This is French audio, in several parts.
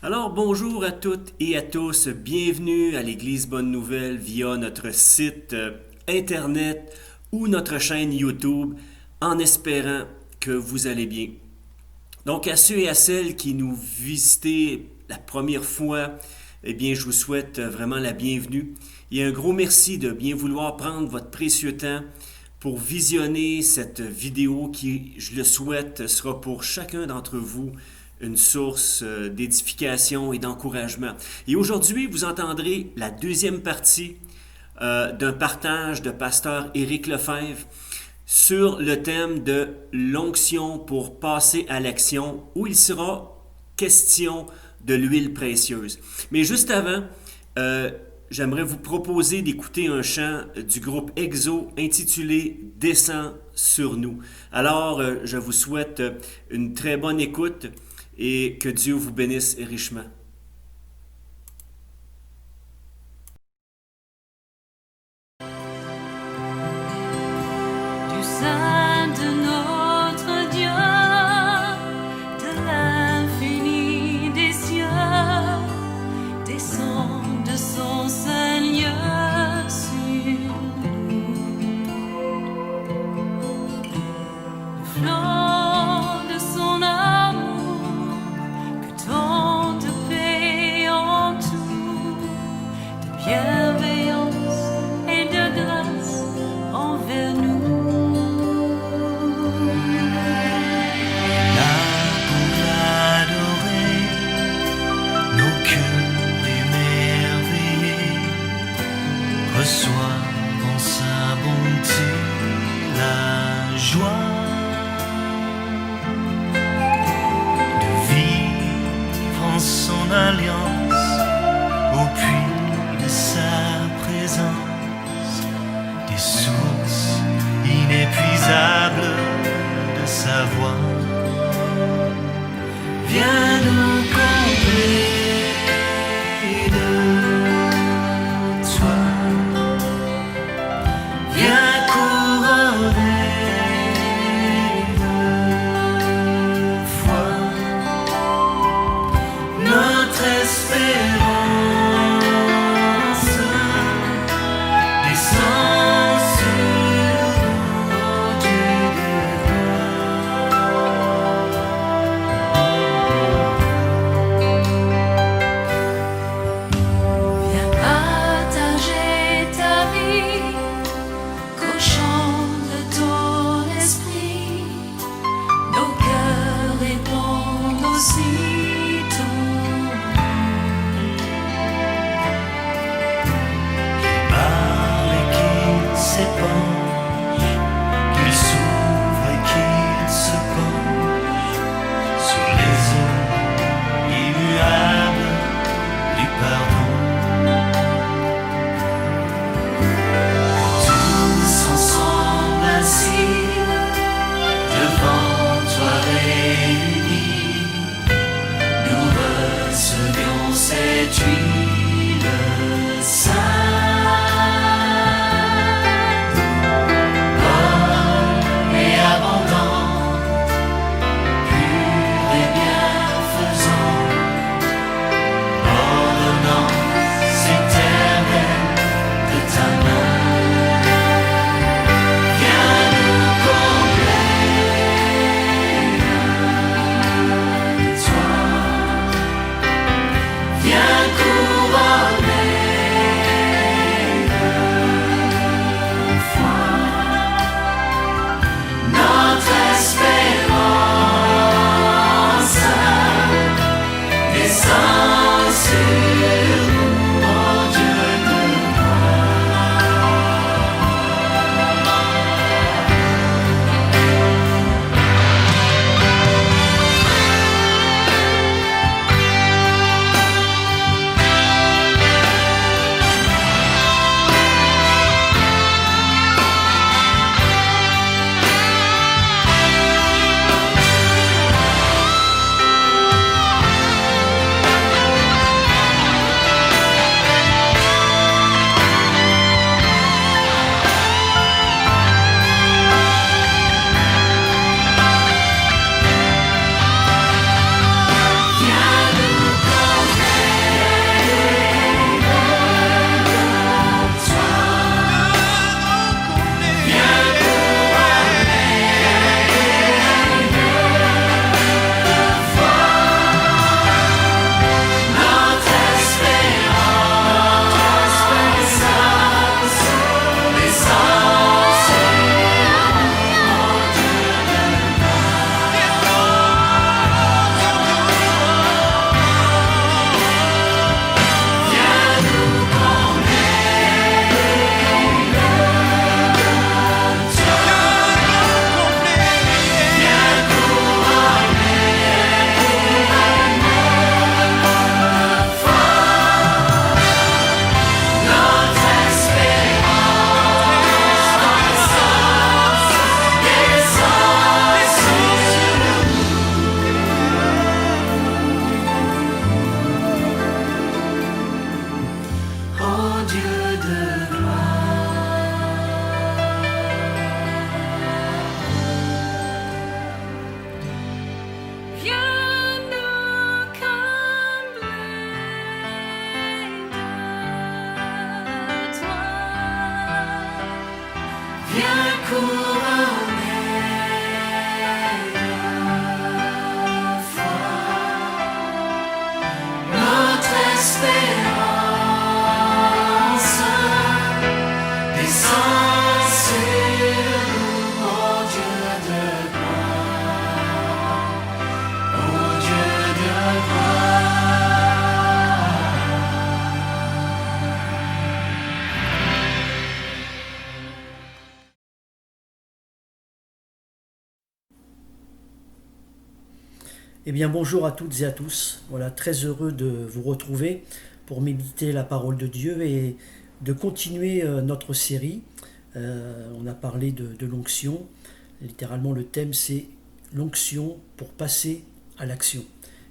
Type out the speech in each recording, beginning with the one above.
Alors bonjour à toutes et à tous, bienvenue à l'Église Bonne Nouvelle via notre site Internet ou notre chaîne YouTube en espérant que vous allez bien. Donc à ceux et à celles qui nous visitez la première fois, eh bien je vous souhaite vraiment la bienvenue et un gros merci de bien vouloir prendre votre précieux temps pour visionner cette vidéo qui, je le souhaite, sera pour chacun d'entre vous une source d'édification et d'encouragement. Et aujourd'hui, vous entendrez la deuxième partie d'un partage de pasteur Éric Lefebvre sur le thème de l'onction pour passer à l'action, où il sera question de l'huile précieuse. Mais juste avant, j'aimerais vous proposer d'écouter un chant du groupe EXO intitulé Descends sur nous. Alors, je vous souhaite une très bonne écoute et que Dieu vous bénisse richement. Du sein de notre Dieu, de l'infini des cieux, descend de son Seigneur sur nous. Le flot de son amour, que tant de paix entoure, de bienveillance et de grâce envers nous. Là pour l'adorer, nos cœurs émerveillés reçoivent en sa bonté la joie de vivre en son alliance au puits de sa présence, des sources inépuisables de sa voix. Viens nous combler de toi, viens couronner de foi notre espérance. Descends sur nous, Dieu de gloire. espérance descend sur nous, ô Dieu de gloire, ô Dieu de gloire. Eh bien, bonjour à toutes et à tous. Voilà, très heureux de vous retrouver pour méditer la parole de Dieu et de continuer notre série. On a parlé de l'onction. Littéralement, le thème, c'est l'onction pour passer à l'action.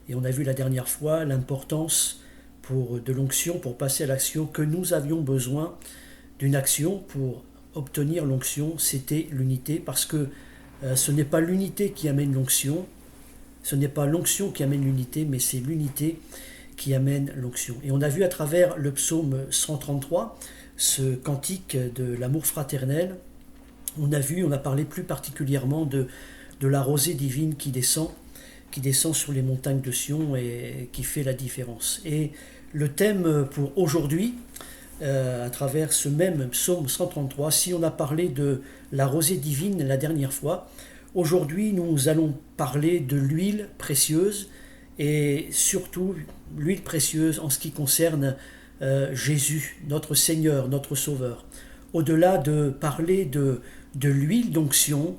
Et on a vu la dernière fois l'importance de l'onction pour passer à l'action, que nous avions besoin d'une action pour obtenir l'onction. C'était l'unité, parce que ce n'est pas l'unité qui amène l'onction. Ce n'est pas l'onction qui amène l'unité, mais c'est l'unité qui amène l'onction. Et on a vu à travers le psaume 133, ce cantique de l'amour fraternel, on a parlé plus particulièrement de la rosée divine qui descend sur les montagnes de Sion et qui fait la différence. Et le thème pour aujourd'hui, à travers ce même psaume 133, si on a parlé de la rosée divine la dernière fois, aujourd'hui, nous allons parler de l'huile précieuse et surtout l'huile précieuse en ce qui concerne Jésus, notre Seigneur, notre Sauveur. Au-delà de parler de l'huile d'onction,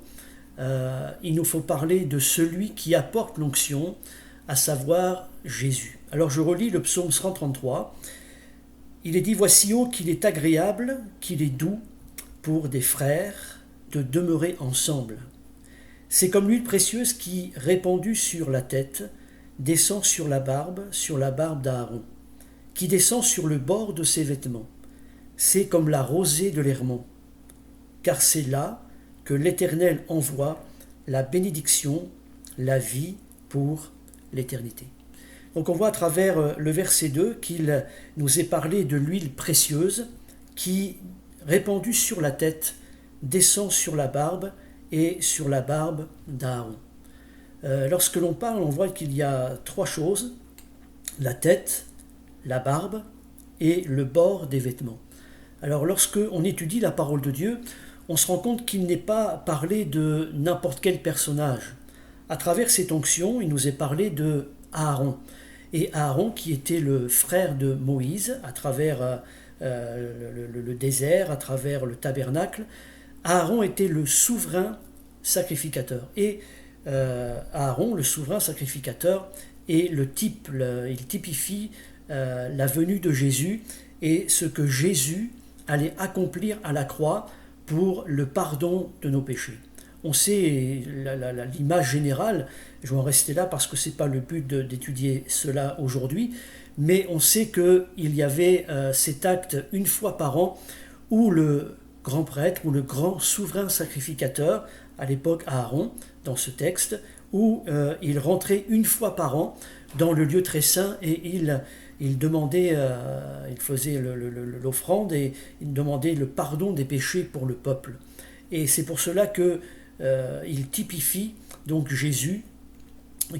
il nous faut parler de celui qui apporte l'onction, à savoir Jésus. Alors je relis le psaume 133. Il est dit « Voici, ô qu'il est agréable, qu'il est doux pour des frères de demeurer ensemble. » C'est comme l'huile précieuse qui, répandue sur la tête, descend sur la barbe d'Aaron, qui descend sur le bord de ses vêtements. C'est comme la rosée de l'Hermon, car c'est là que l'Éternel envoie la bénédiction, la vie pour l'éternité. Donc on voit à travers le verset 2 qu'il nous est parlé de l'huile précieuse qui, répandue sur la tête, descend sur la barbe et sur la barbe d'Aaron. Lorsque l'on parle, on voit qu'il y a trois choses: la tête, la barbe et le bord des vêtements. Alors lorsque on étudie la parole de Dieu, on se rend compte qu'il n'est pas parlé de n'importe quel personnage. À travers cette onction, il nous est parlé de Aaron. Et Aaron, qui était le frère de Moïse, à travers le désert, à travers le tabernacle, Aaron était le souverain sacrificateur. Et Aaron, le souverain sacrificateur, est il typifie la venue de Jésus et ce que Jésus allait accomplir à la croix pour le pardon de nos péchés. On sait l'image générale, je vais en rester là parce que ce n'est pas le but d'étudier cela aujourd'hui, mais on sait qu'il y avait cet acte une fois par an où le grand prêtre ou le grand souverain sacrificateur, à l'époque Aaron, dans ce texte, où il rentrait une fois par an dans le lieu très saint et il demandait, il faisait l'offrande et il demandait le pardon des péchés pour le peuple. Et c'est pour cela qu'il typifie donc Jésus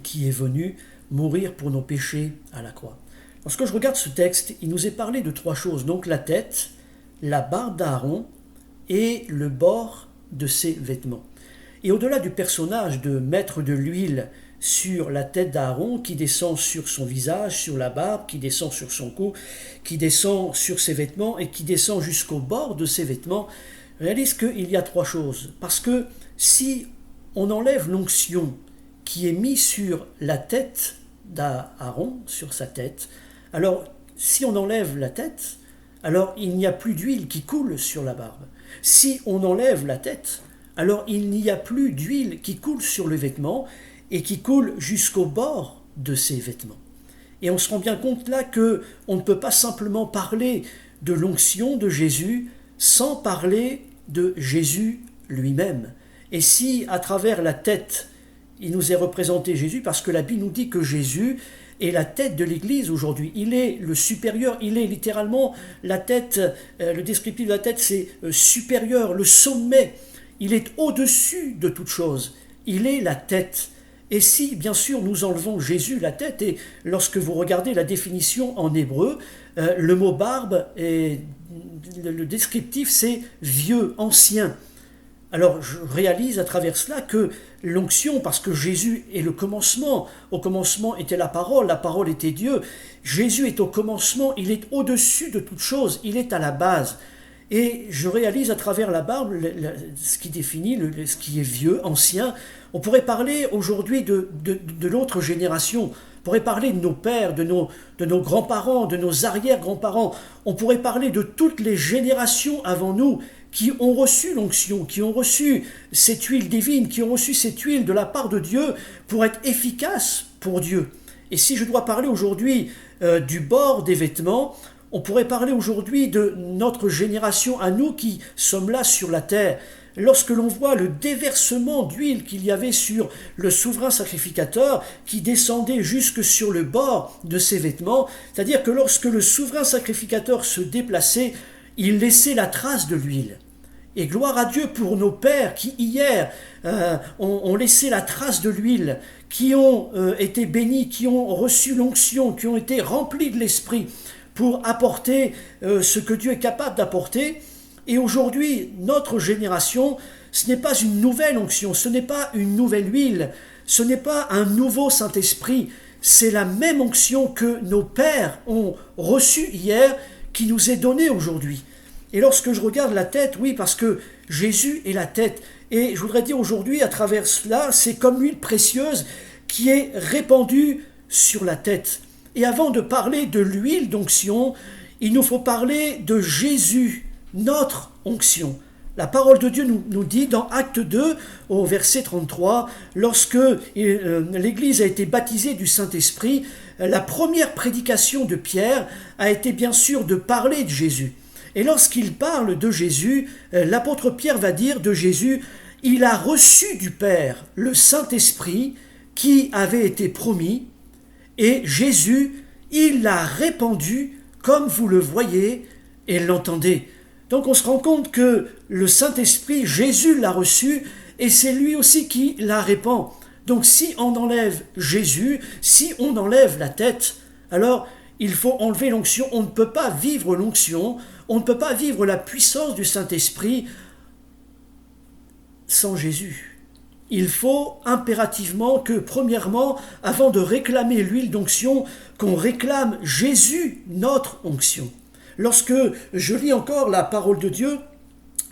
qui est venu mourir pour nos péchés à la croix. Lorsque je regarde ce texte, il nous est parlé de trois choses, donc la tête, la barbe d'Aaron et le bord de ses vêtements. Et au-delà du personnage de mettre de l'huile sur la tête d'Aaron, qui descend sur son visage, sur la barbe, qui descend sur son cou, qui descend sur ses vêtements et qui descend jusqu'au bord de ses vêtements, réalise qu'il y a trois choses. Parce que si on enlève l'onction qui est mise sur la tête d'Aaron, sur sa tête, alors si on enlève la tête, alors il n'y a plus d'huile qui coule sur la barbe. Si on enlève la tête, alors il n'y a plus d'huile qui coule sur le vêtement et qui coule jusqu'au bord de ses vêtements. Et on se rend bien compte là qu'on ne peut pas simplement parler de l'onction de Jésus sans parler de Jésus lui-même. Et si à travers la tête, il nous est représenté Jésus, parce que la Bible nous dit que Jésus est la tête de l'Église aujourd'hui. Il est le supérieur, il est littéralement la tête, le descriptif de la tête c'est supérieur, le sommet. Il est au-dessus de toute chose. Il est la tête. Et si, bien sûr, nous enlevons Jésus, la tête, et lorsque vous regardez la définition en hébreu, le mot barbe, le descriptif, c'est vieux, ancien. Alors je réalise à travers cela que l'onction, parce que Jésus est le commencement, au commencement était la parole était Dieu, Jésus est au commencement, il est au-dessus de toute chose, il est à la base. Et je réalise à travers la barbe ce qui définit ce qui est vieux, ancien. On pourrait parler aujourd'hui de l'autre génération. On pourrait parler de nos pères, de nos grands-parents, de nos arrière-grands-parents. On pourrait parler de toutes les générations avant nous qui ont reçu l'onction, qui ont reçu cette huile divine, qui ont reçu cette huile de la part de Dieu pour être efficaces pour Dieu. Et si je dois parler aujourd'hui du bord des vêtements, on pourrait parler aujourd'hui de notre génération à nous qui sommes là sur la terre. Lorsque l'on voit le déversement d'huile qu'il y avait sur le souverain sacrificateur qui descendait jusque sur le bord de ses vêtements, c'est-à-dire que lorsque le souverain sacrificateur se déplaçait, il laissait la trace de l'huile. Et gloire à Dieu pour nos pères qui hier ont laissé la trace de l'huile, qui ont été bénis, qui ont reçu l'onction, qui ont été remplis de l'Esprit pour apporter ce que Dieu est capable d'apporter. Et aujourd'hui, notre génération, ce n'est pas une nouvelle onction, ce n'est pas une nouvelle huile, ce n'est pas un nouveau Saint-Esprit, c'est la même onction que nos pères ont reçue hier, qui nous est donnée aujourd'hui. Et lorsque je regarde la tête, oui, parce que Jésus est la tête. Et je voudrais dire aujourd'hui, à travers cela, c'est comme l'huile précieuse qui est répandue sur la tête. Et avant de parler de l'huile d'onction, il nous faut parler de Jésus, notre onction. La parole de Dieu nous dit dans Acte 2, au verset 33, lorsque l'Église a été baptisée du Saint-Esprit, la première prédication de Pierre a été bien sûr de parler de Jésus. Et lorsqu'il parle de Jésus, l'apôtre Pierre va dire de Jésus, il a reçu du Père le Saint-Esprit qui avait été promis, et Jésus, il l'a répandu comme vous le voyez et l'entendez. Donc on se rend compte que le Saint-Esprit, Jésus l'a reçu, et c'est lui aussi qui la répand. Donc si on enlève Jésus, si on enlève la tête, alors il faut enlever l'onction. On ne peut pas vivre l'onction, on ne peut pas vivre la puissance du Saint-Esprit sans Jésus. Il faut impérativement que, premièrement, avant de réclamer l'huile d'onction, qu'on réclame Jésus, notre onction. Lorsque je lis encore la parole de Dieu,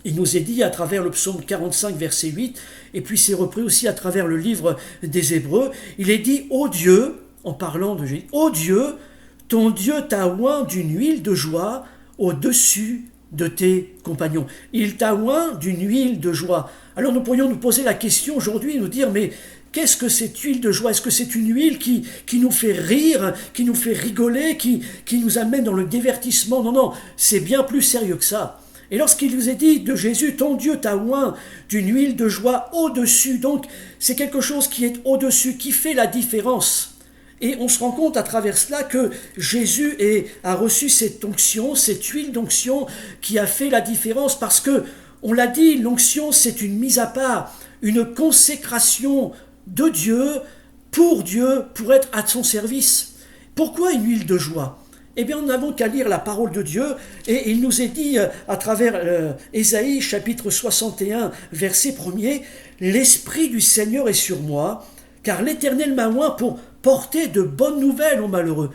il nous est dit à travers le psaume 45, verset 8, et puis c'est repris aussi à travers le livre des Hébreux, il est dit « Ô Dieu », en parlant de Jésus, « Ô Dieu, ton Dieu t'a oint d'une huile de joie au-dessus de tes compagnons. » Il t'a oint d'une huile de joie. Alors nous pourrions nous poser la question aujourd'hui, nous dire, mais qu'est-ce que cette huile de joie? Est-ce que c'est une huile qui nous fait rire, qui nous fait rigoler, qui nous amène dans le divertissement? Non, non, c'est bien plus sérieux que ça. Et lorsqu'il vous est dit de Jésus, ton Dieu t'a oint d'une huile de joie au-dessus, donc c'est quelque chose qui est au-dessus, qui fait la différence. Et on se rend compte à travers cela que Jésus a reçu cette onction, cette huile d'onction qui a fait la différence parce que, on l'a dit, l'onction c'est une mise à part, une consécration de Dieu, pour être à son service. Pourquoi une huile de joie? Eh bien, nous n'avons qu'à lire la parole de Dieu, et il nous est dit à travers Ésaïe, chapitre 61, verset 1er, « L'Esprit du Seigneur est sur moi, car l'Éternel m'a oint pour porter de bonnes nouvelles aux malheureux. »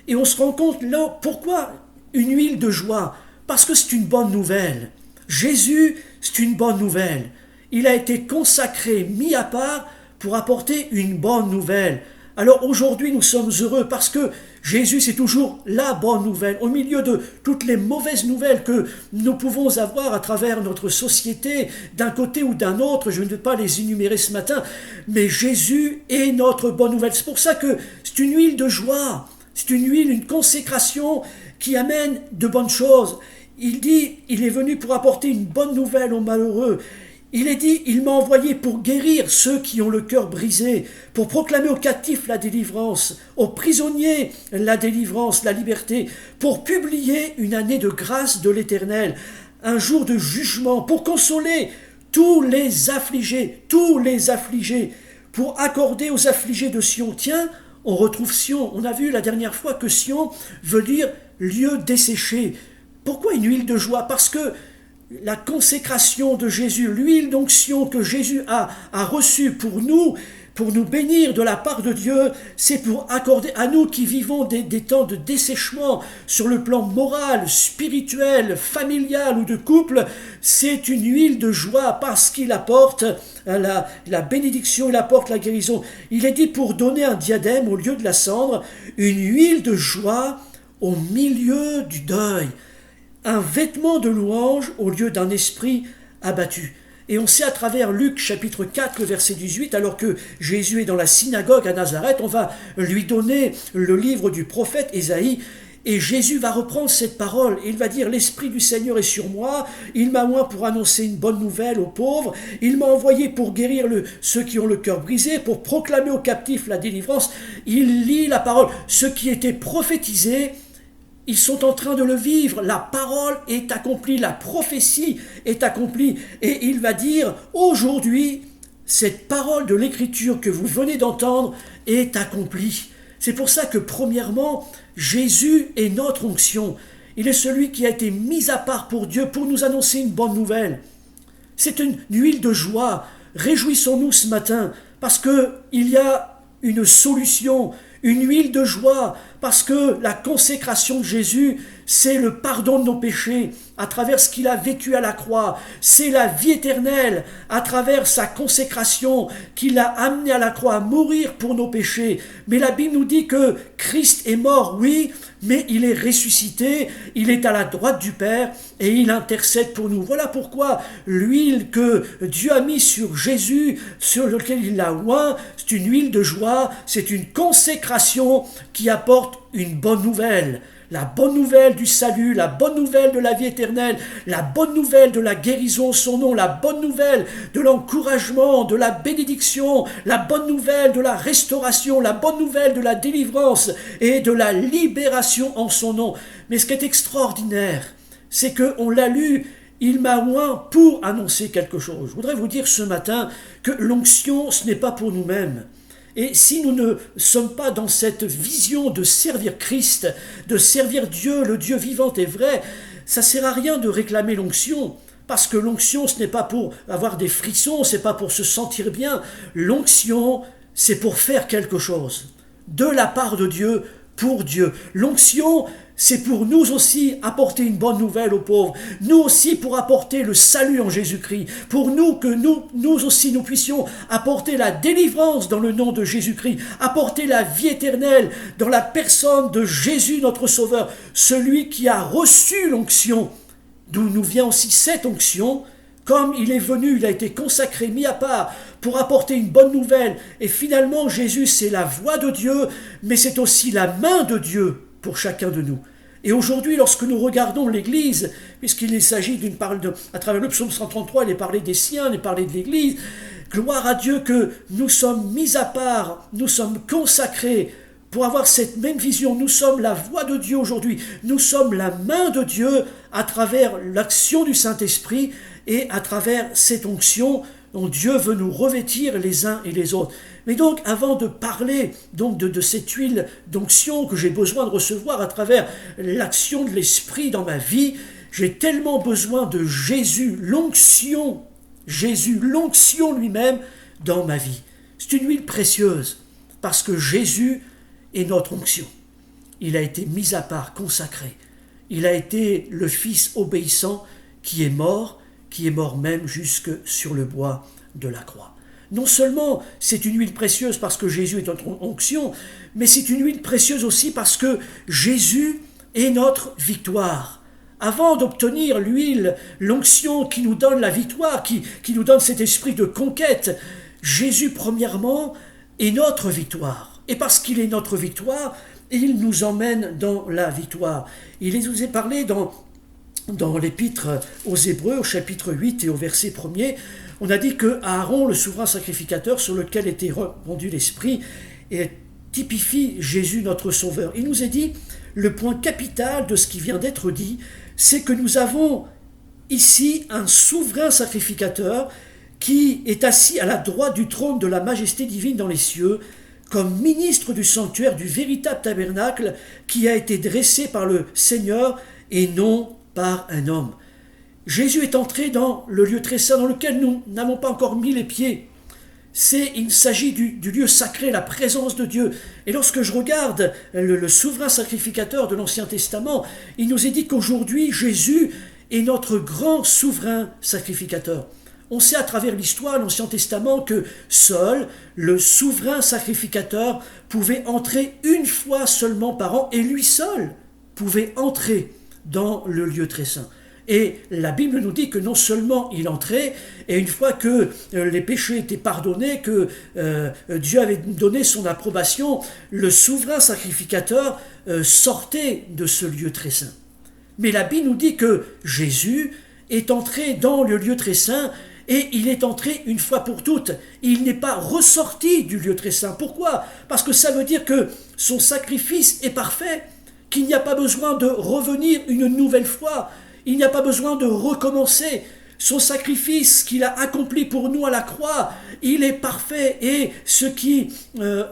Et on se rend compte là, pourquoi une huile de joie? Parce que c'est une bonne nouvelle. Jésus, c'est une bonne nouvelle. Il a été consacré, mis à part, pour apporter une bonne nouvelle. Alors aujourd'hui, nous sommes heureux parce que Jésus, c'est toujours la bonne nouvelle. Au milieu de toutes les mauvaises nouvelles que nous pouvons avoir à travers notre société, d'un côté ou d'un autre, je ne vais pas les énumérer ce matin, mais Jésus est notre bonne nouvelle. C'est pour ça que c'est une huile de joie, c'est une huile, une consécration qui amène de bonnes choses. Il dit, il est venu pour apporter une bonne nouvelle aux malheureux. Il est dit, il m'a envoyé pour guérir ceux qui ont le cœur brisé, pour proclamer aux captifs la délivrance, aux prisonniers la délivrance, la liberté, pour publier une année de grâce de l'Éternel, un jour de jugement, pour consoler tous les affligés, pour accorder aux affligés de Sion. Tiens, on retrouve Sion. On a vu la dernière fois que Sion veut dire lieu desséché. Pourquoi une huile de joie? Parce que la consécration de Jésus, l'huile d'onction que Jésus a reçue pour nous bénir de la part de Dieu, c'est pour accorder à nous qui vivons des temps de dessèchement sur le plan moral, spirituel, familial ou de couple, c'est une huile de joie parce qu'il apporte la bénédiction, il apporte la guérison. Il est dit pour donner un diadème au lieu de la cendre, une huile de joie au milieu du deuil, un vêtement de louange au lieu d'un esprit abattu. Et on sait à travers Luc chapitre 4, le verset 18, alors que Jésus est dans la synagogue à Nazareth, on va lui donner le livre du prophète Ésaïe, et Jésus va reprendre cette parole. Il va dire « L'Esprit du Seigneur est sur moi, il m'a oint pour annoncer une bonne nouvelle aux pauvres, il m'a envoyé pour guérir ceux qui ont le cœur brisé, pour proclamer aux captifs la délivrance. » Il lit la parole. Ce qui était prophétisé, ils sont en train de le vivre, la parole est accomplie, la prophétie est accomplie. Et il va dire, aujourd'hui, cette parole de l'écriture que vous venez d'entendre est accomplie. C'est pour ça que premièrement, Jésus est notre onction. Il est celui qui a été mis à part pour Dieu, pour nous annoncer une bonne nouvelle. C'est une huile de joie. Réjouissons-nous ce matin, parce qu'il y a une solution, une huile de joie, parce que la consécration de Jésus, c'est le pardon de nos péchés à travers ce qu'il a vécu à la croix. C'est la vie éternelle à travers sa consécration qu'il a amené à la croix à mourir pour nos péchés. Mais la Bible nous dit que Christ est mort, oui, mais il est ressuscité, il est à la droite du Père et il intercède pour nous. Voilà pourquoi l'huile que Dieu a mise sur Jésus, sur lequel il l'a oint, c'est une huile de joie, c'est une consécration qui apporte une bonne nouvelle. La bonne nouvelle du salut, la bonne nouvelle de la vie éternelle, la bonne nouvelle de la guérison en son nom, la bonne nouvelle de l'encouragement, de la bénédiction, la bonne nouvelle de la restauration, la bonne nouvelle de la délivrance et de la libération en son nom. Mais ce qui est extraordinaire, c'est qu'on l'a lu, il m'a oint pour annoncer quelque chose. Je voudrais vous dire ce matin que l'onction, ce n'est pas pour nous-mêmes. Et si nous ne sommes pas dans cette vision de servir Christ, de servir Dieu, le Dieu vivant et vrai, ça ne sert à rien de réclamer l'onction. Parce que l'onction, ce n'est pas pour avoir des frissons, ce n'est pas pour se sentir bien. L'onction, c'est pour faire quelque chose. De la part de Dieu, pour Dieu. L'onction, c'est pour nous aussi apporter une bonne nouvelle aux pauvres. Nous aussi pour apporter le salut en Jésus-Christ. Pour nous que nous aussi nous puissions apporter la délivrance dans le nom de Jésus-Christ. Apporter la vie éternelle dans la personne de Jésus notre Sauveur. Celui qui a reçu l'onction. D'où nous vient aussi cette onction. Comme il est venu, il a été consacré, mis à part pour apporter une bonne nouvelle. Et finalement, Jésus, c'est la voix de Dieu, mais c'est aussi la main de Dieu pour chacun de nous. Et aujourd'hui, lorsque nous regardons l'Église, puisqu'il s'agit d'une parole à travers le psaume 133, il est parlé des siens, il est parlé de l'Église, gloire à Dieu que nous sommes mis à part, nous sommes consacrés pour avoir cette même vision. Nous sommes la voix de Dieu aujourd'hui, nous sommes la main de Dieu à travers l'action du Saint-Esprit et à travers cette onction dont Dieu veut nous revêtir les uns et les autres. Mais donc, avant de parler donc de cette huile d'onction que j'ai besoin de recevoir à travers l'action de l'Esprit dans ma vie, j'ai tellement besoin de Jésus, l'onction lui-même dans ma vie. C'est une huile précieuse parce que Jésus est notre onction. Il a été mis à part, consacré. Il a été le Fils obéissant qui est mort même jusque sur le bois de la croix. Non seulement c'est une huile précieuse parce que Jésus est notre onction, mais c'est une huile précieuse aussi parce que Jésus est notre victoire. Avant d'obtenir l'huile, l'onction qui nous donne la victoire, qui nous donne cet esprit de conquête, Jésus premièrement est notre victoire. Et parce qu'il est notre victoire, il nous emmène dans la victoire. Il nous est parlé dans l'épître aux Hébreux, au chapitre 8 et au verset 1er, on a dit que Aaron, le souverain sacrificateur sur lequel était rendu l'Esprit, typifie Jésus notre Sauveur. Il nous est dit, le point capital de ce qui vient d'être dit, c'est que nous avons ici un souverain sacrificateur qui est assis à la droite du trône de la majesté divine dans les cieux, comme ministre du sanctuaire du véritable tabernacle qui a été dressé par le Seigneur et non par un homme. Jésus est entré dans le lieu très saint dans lequel nous n'avons pas encore mis les pieds. Il s'agit du lieu sacré, la présence de Dieu. Et lorsque je regarde le souverain sacrificateur de l'Ancien Testament, il nous est dit qu'aujourd'hui, Jésus est notre grand souverain sacrificateur. On sait à travers l'histoire, l'Ancien Testament, que seul le souverain sacrificateur pouvait entrer une fois seulement par an, et lui seul pouvait entrer dans le lieu très saint. Et la Bible nous dit que non seulement il entrait, et une fois que les péchés étaient pardonnés, que Dieu avait donné son approbation, le souverain sacrificateur sortait de ce lieu très saint. Mais la Bible nous dit que Jésus est entré dans le lieu très saint, et il est entré une fois pour toutes. Il n'est pas ressorti du lieu très saint. Pourquoi ? Parce que ça veut dire que son sacrifice est parfait, qu'il n'y a pas besoin de revenir une nouvelle fois. Il n'y a pas besoin de recommencer. Son sacrifice qu'il a accompli pour nous à la croix, il est parfait. Et ce qui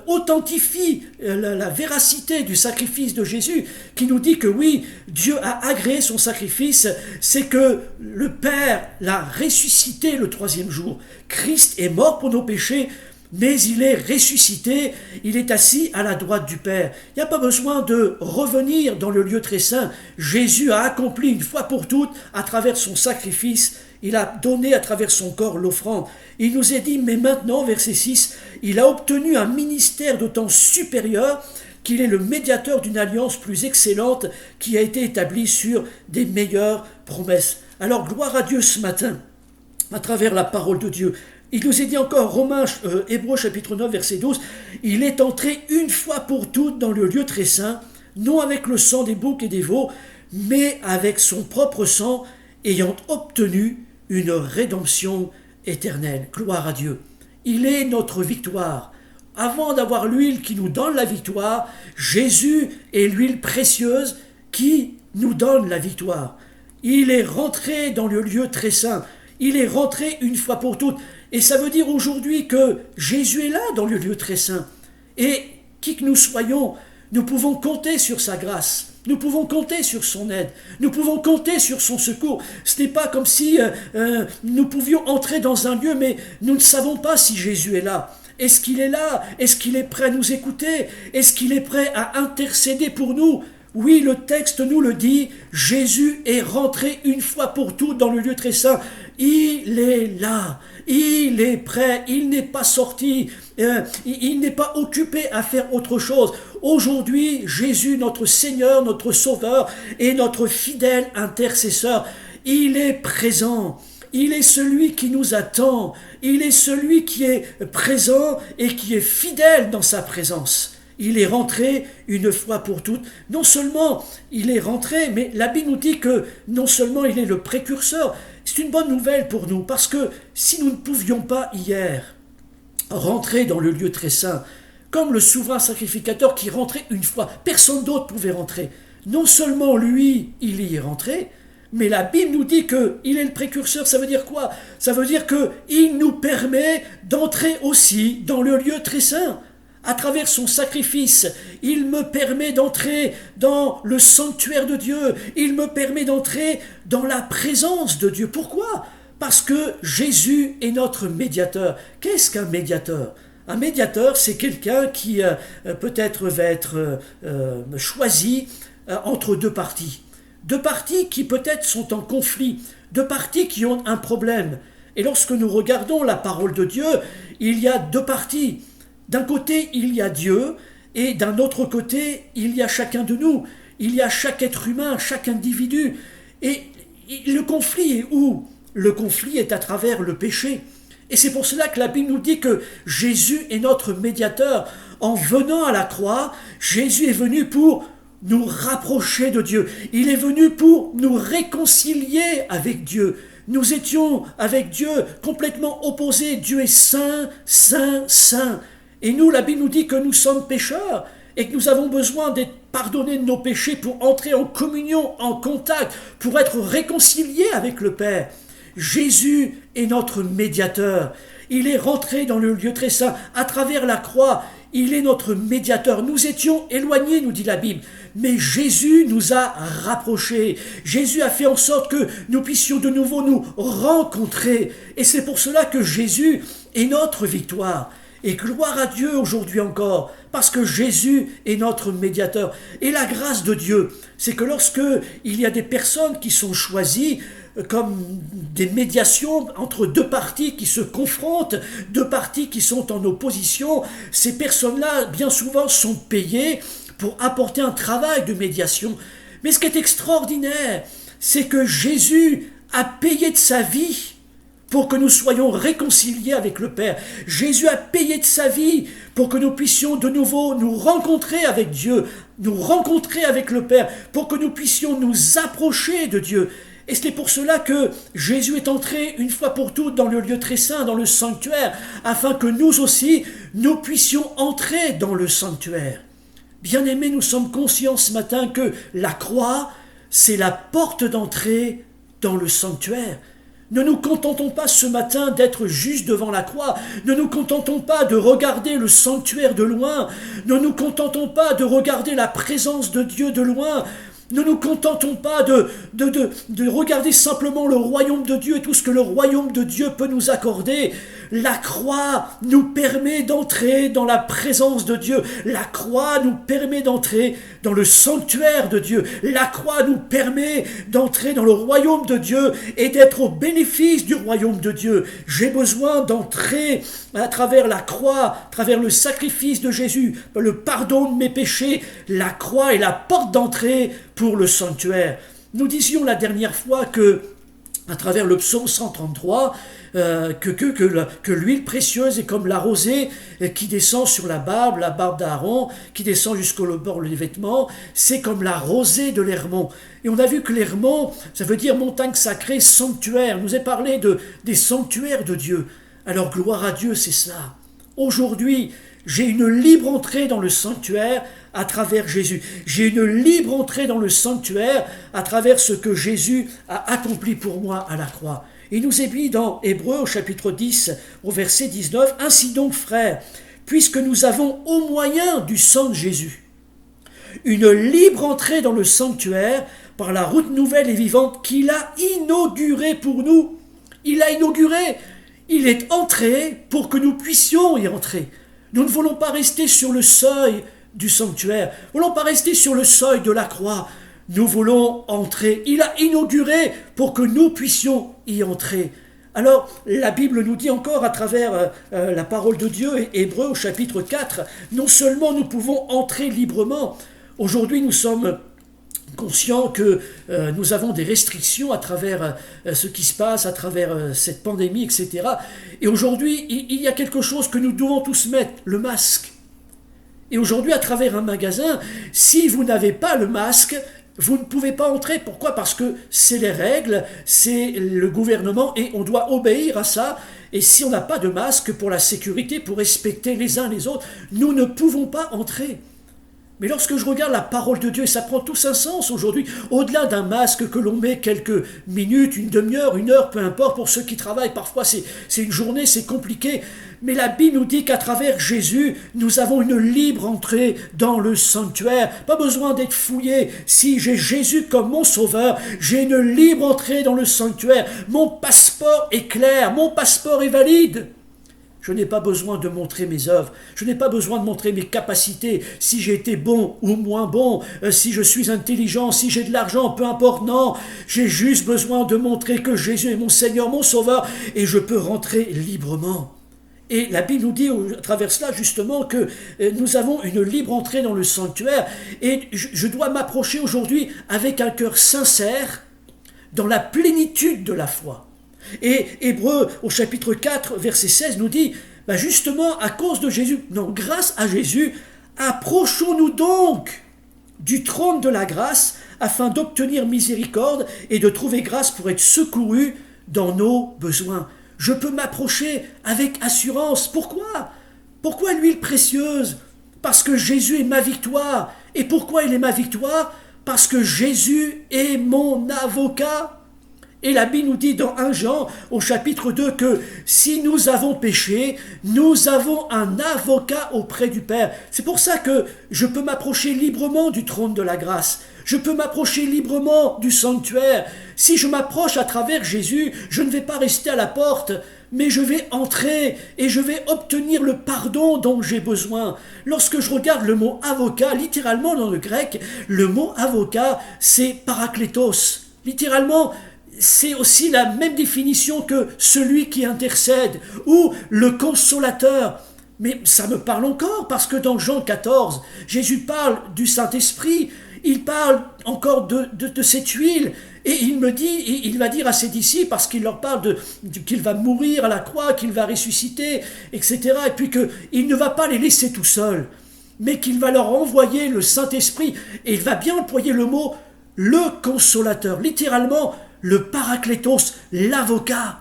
authentifie la véracité du sacrifice de Jésus, qui nous dit que oui, Dieu a agréé son sacrifice, c'est que le Père l'a ressuscité le 3e jour. Christ est mort pour nos péchés, mais il est ressuscité, il est assis à la droite du Père. Il n'y a pas besoin de revenir dans le lieu très saint. Jésus a accompli une fois pour toutes, à travers son sacrifice, il a donné à travers son corps l'offrande. Il nous est dit, mais maintenant, verset 6, il a obtenu un ministère d'autant supérieur qu'il est le médiateur d'une alliance plus excellente qui a été établie sur des meilleures promesses. Alors, gloire à Dieu ce matin, à travers la parole de Dieu. Il nous est dit encore, Hébreux chapitre 9, verset 12, « Il est entré une fois pour toutes dans le lieu très saint, non avec le sang des boucs et des veaux, mais avec son propre sang, ayant obtenu une rédemption éternelle. » Gloire à Dieu. Il est notre victoire. Avant d'avoir l'huile qui nous donne la victoire, Jésus est l'huile précieuse qui nous donne la victoire. Il est rentré dans le lieu très saint. Il est rentré une fois pour toutes. Et ça veut dire aujourd'hui que Jésus est là dans le lieu très saint. Et qui que nous soyons, nous pouvons compter sur sa grâce. Nous pouvons compter sur son aide. Nous pouvons compter sur son secours. Ce n'est pas comme si nous pouvions entrer dans un lieu, mais nous ne savons pas si Jésus est là. Est-ce qu'il est là ? Est-ce qu'il est prêt à nous écouter ? Est-ce qu'il est prêt à intercéder pour nous ? Oui, le texte nous le dit, Jésus est rentré une fois pour toutes dans le lieu très saint. Il est là, il est prêt, il n'est pas sorti, il n'est pas occupé à faire autre chose. Aujourd'hui, Jésus, notre Seigneur, notre Sauveur et notre fidèle intercesseur, il est présent. Il est celui qui nous attend, il est celui qui est présent et qui est fidèle dans sa présence. Il est rentré une fois pour toutes. Non seulement il est rentré, mais la Bible nous dit que non seulement il est le précurseur, c'est une bonne nouvelle pour nous, parce que si nous ne pouvions pas hier rentrer dans le lieu très saint, comme le souverain sacrificateur qui rentrait une fois, personne d'autre pouvait rentrer. Non seulement lui, il y est rentré, mais la Bible nous dit qu'il est le précurseur. Ça veut dire quoi ? Ça veut dire qu'il nous permet d'entrer aussi dans le lieu très saint. À travers son sacrifice, il me permet d'entrer dans le sanctuaire de Dieu. Il me permet d'entrer dans la présence de Dieu. Pourquoi ? Parce que Jésus est notre médiateur. Qu'est-ce qu'un médiateur ? Un médiateur, c'est quelqu'un qui peut-être va être choisi entre deux parties. Deux parties qui peut-être sont en conflit. Deux parties qui ont un problème. Et lorsque nous regardons la parole de Dieu, il y a deux parties. D'un côté, il y a Dieu, et d'un autre côté, il y a chacun de nous. Il y a chaque être humain, chaque individu. Et le conflit est où ? Le conflit est à travers le péché. Et c'est pour cela que la Bible nous dit que Jésus est notre médiateur. En venant à la croix, Jésus est venu pour nous rapprocher de Dieu. Il est venu pour nous réconcilier avec Dieu. Nous étions avec Dieu complètement opposés. Dieu est saint, saint, saint. Et nous, la Bible nous dit que nous sommes pécheurs et que nous avons besoin d'être pardonnés de nos péchés pour entrer en communion, en contact, pour être réconciliés avec le Père. Jésus est notre médiateur. Il est rentré dans le lieu très saint à travers la croix. Il est notre médiateur. Nous étions éloignés, nous dit la Bible, mais Jésus nous a rapprochés. Jésus a fait en sorte que nous puissions de nouveau nous rencontrer. Et c'est pour cela que Jésus est notre victoire. Et gloire à Dieu aujourd'hui encore, parce que Jésus est notre médiateur. Et la grâce de Dieu, c'est que lorsque il y a des personnes qui sont choisies comme des médiations entre deux parties qui se confrontent, deux parties qui sont en opposition, ces personnes-là, bien souvent, sont payées pour apporter un travail de médiation. Mais ce qui est extraordinaire, c'est que Jésus a payé de sa vie pour que nous soyons réconciliés avec le Père. Jésus a payé de sa vie pour que nous puissions de nouveau nous rencontrer avec Dieu, nous rencontrer avec le Père, pour que nous puissions nous approcher de Dieu. Et c'est pour cela que Jésus est entré une fois pour toutes dans le lieu très saint, dans le sanctuaire, afin que nous aussi, nous puissions entrer dans le sanctuaire. Bien-aimés, nous sommes conscients ce matin que la croix, c'est la porte d'entrée dans le sanctuaire. Ne nous contentons pas ce matin d'être juste devant la croix. Ne nous contentons pas de regarder le sanctuaire de loin. Ne nous contentons pas de regarder la présence de Dieu de loin. Ne nous contentons pas de regarder simplement le royaume de Dieu et tout ce que le royaume de Dieu peut nous accorder. La croix nous permet d'entrer dans la présence de Dieu. La croix nous permet d'entrer dans le sanctuaire de Dieu. La croix nous permet d'entrer dans le royaume de Dieu et d'être au bénéfice du royaume de Dieu. J'ai besoin d'entrer à travers la croix, à travers le sacrifice de Jésus, le pardon de mes péchés. La croix est la porte d'entrée pour le sanctuaire. Nous disions la dernière fois que, à travers le psaume 133, que l'huile précieuse est comme la rosée qui descend sur la barbe d'Aaron, qui descend jusqu'au bord des vêtements, c'est comme la rosée de l'Hermon. Et on a vu que l'Hermon, ça veut dire montagne sacrée, sanctuaire. On nous a parlé des sanctuaires de Dieu. Alors gloire à Dieu, c'est cela. Aujourd'hui, j'ai une libre entrée dans le sanctuaire à travers Jésus. J'ai une libre entrée dans le sanctuaire à travers ce que Jésus a accompli pour moi à la croix. Il nous est dit dans Hébreux au chapitre 10 au verset 19, « Ainsi donc, frères, puisque nous avons au moyen du sang de Jésus une libre entrée dans le sanctuaire par la route nouvelle et vivante qu'il a inaugurée pour nous. » Il a inauguré, il est entré pour que nous puissions y entrer. Nous ne voulons pas rester sur le seuil du sanctuaire. Nous ne voulons pas rester sur le seuil de la croix. Nous voulons entrer. Il a inauguré pour que nous puissions y entrer. Alors, la Bible nous dit encore à travers la parole de Dieu, Hébreux au chapitre 4, non seulement nous pouvons entrer librement. Aujourd'hui, nous sommes conscients que nous avons des restrictions à travers ce qui se passe, à travers cette pandémie, etc. Et aujourd'hui, il y a quelque chose que nous devons tous mettre, le masque. Et aujourd'hui, à travers un magasin, si vous n'avez pas le masque, vous ne pouvez pas entrer. Pourquoi ? Parce que c'est les règles, c'est le gouvernement et on doit obéir à ça. Et si on n'a pas de masque pour la sécurité, pour respecter les uns les autres, nous ne pouvons pas entrer. Mais lorsque je regarde la parole de Dieu, ça prend tout un sens aujourd'hui, au-delà d'un masque que l'on met quelques minutes, une demi-heure, une heure, peu importe, pour ceux qui travaillent, parfois c'est une journée, c'est compliqué. Mais la Bible nous dit qu'à travers Jésus, nous avons une libre entrée dans le sanctuaire. Pas besoin d'être fouillé. Si j'ai Jésus comme mon sauveur, j'ai une libre entrée dans le sanctuaire. Mon passeport est clair, mon passeport est valide. Je n'ai pas besoin de montrer mes œuvres, je n'ai pas besoin de montrer mes capacités, si j'ai été bon ou moins bon, si je suis intelligent, si j'ai de l'argent, peu importe, non. J'ai juste besoin de montrer que Jésus est mon Seigneur, mon Sauveur, et je peux rentrer librement. Et la Bible nous dit à travers cela justement que nous avons une libre entrée dans le sanctuaire, et je dois m'approcher aujourd'hui avec un cœur sincère, dans la plénitude de la foi. Et Hébreux au chapitre 4 verset 16 nous dit, justement à cause de Jésus, non, grâce à Jésus, approchons-nous donc du trône de la grâce afin d'obtenir miséricorde et de trouver grâce pour être secourus dans nos besoins. Je peux m'approcher avec assurance. Pourquoi ? Pourquoi l'huile précieuse ? Parce que Jésus est ma victoire. Et pourquoi il est ma victoire ? Parce que Jésus est mon avocat. Et la Bible nous dit dans 1 Jean, au chapitre 2, que si nous avons péché, nous avons un avocat auprès du Père. C'est pour ça que je peux m'approcher librement du trône de la grâce. Je peux m'approcher librement du sanctuaire. Si je m'approche à travers Jésus, je ne vais pas rester à la porte, mais je vais entrer et je vais obtenir le pardon dont j'ai besoin. Lorsque je regarde le mot avocat, littéralement dans le grec, le mot avocat, c'est paraklétos. Littéralement, c'est aussi la même définition que celui qui intercède ou le consolateur. Mais ça me parle encore parce que dans Jean 14, Jésus parle du Saint-Esprit, il parle encore de cette huile et il va dire à ses disciples, parce qu'il leur parle qu'il va mourir à la croix, qu'il va ressusciter, etc. Et puis qu'il ne va pas les laisser tout seuls, mais qu'il va leur envoyer le Saint-Esprit. Et il va bien employer le mot le consolateur, littéralement le paraklétos, l'avocat.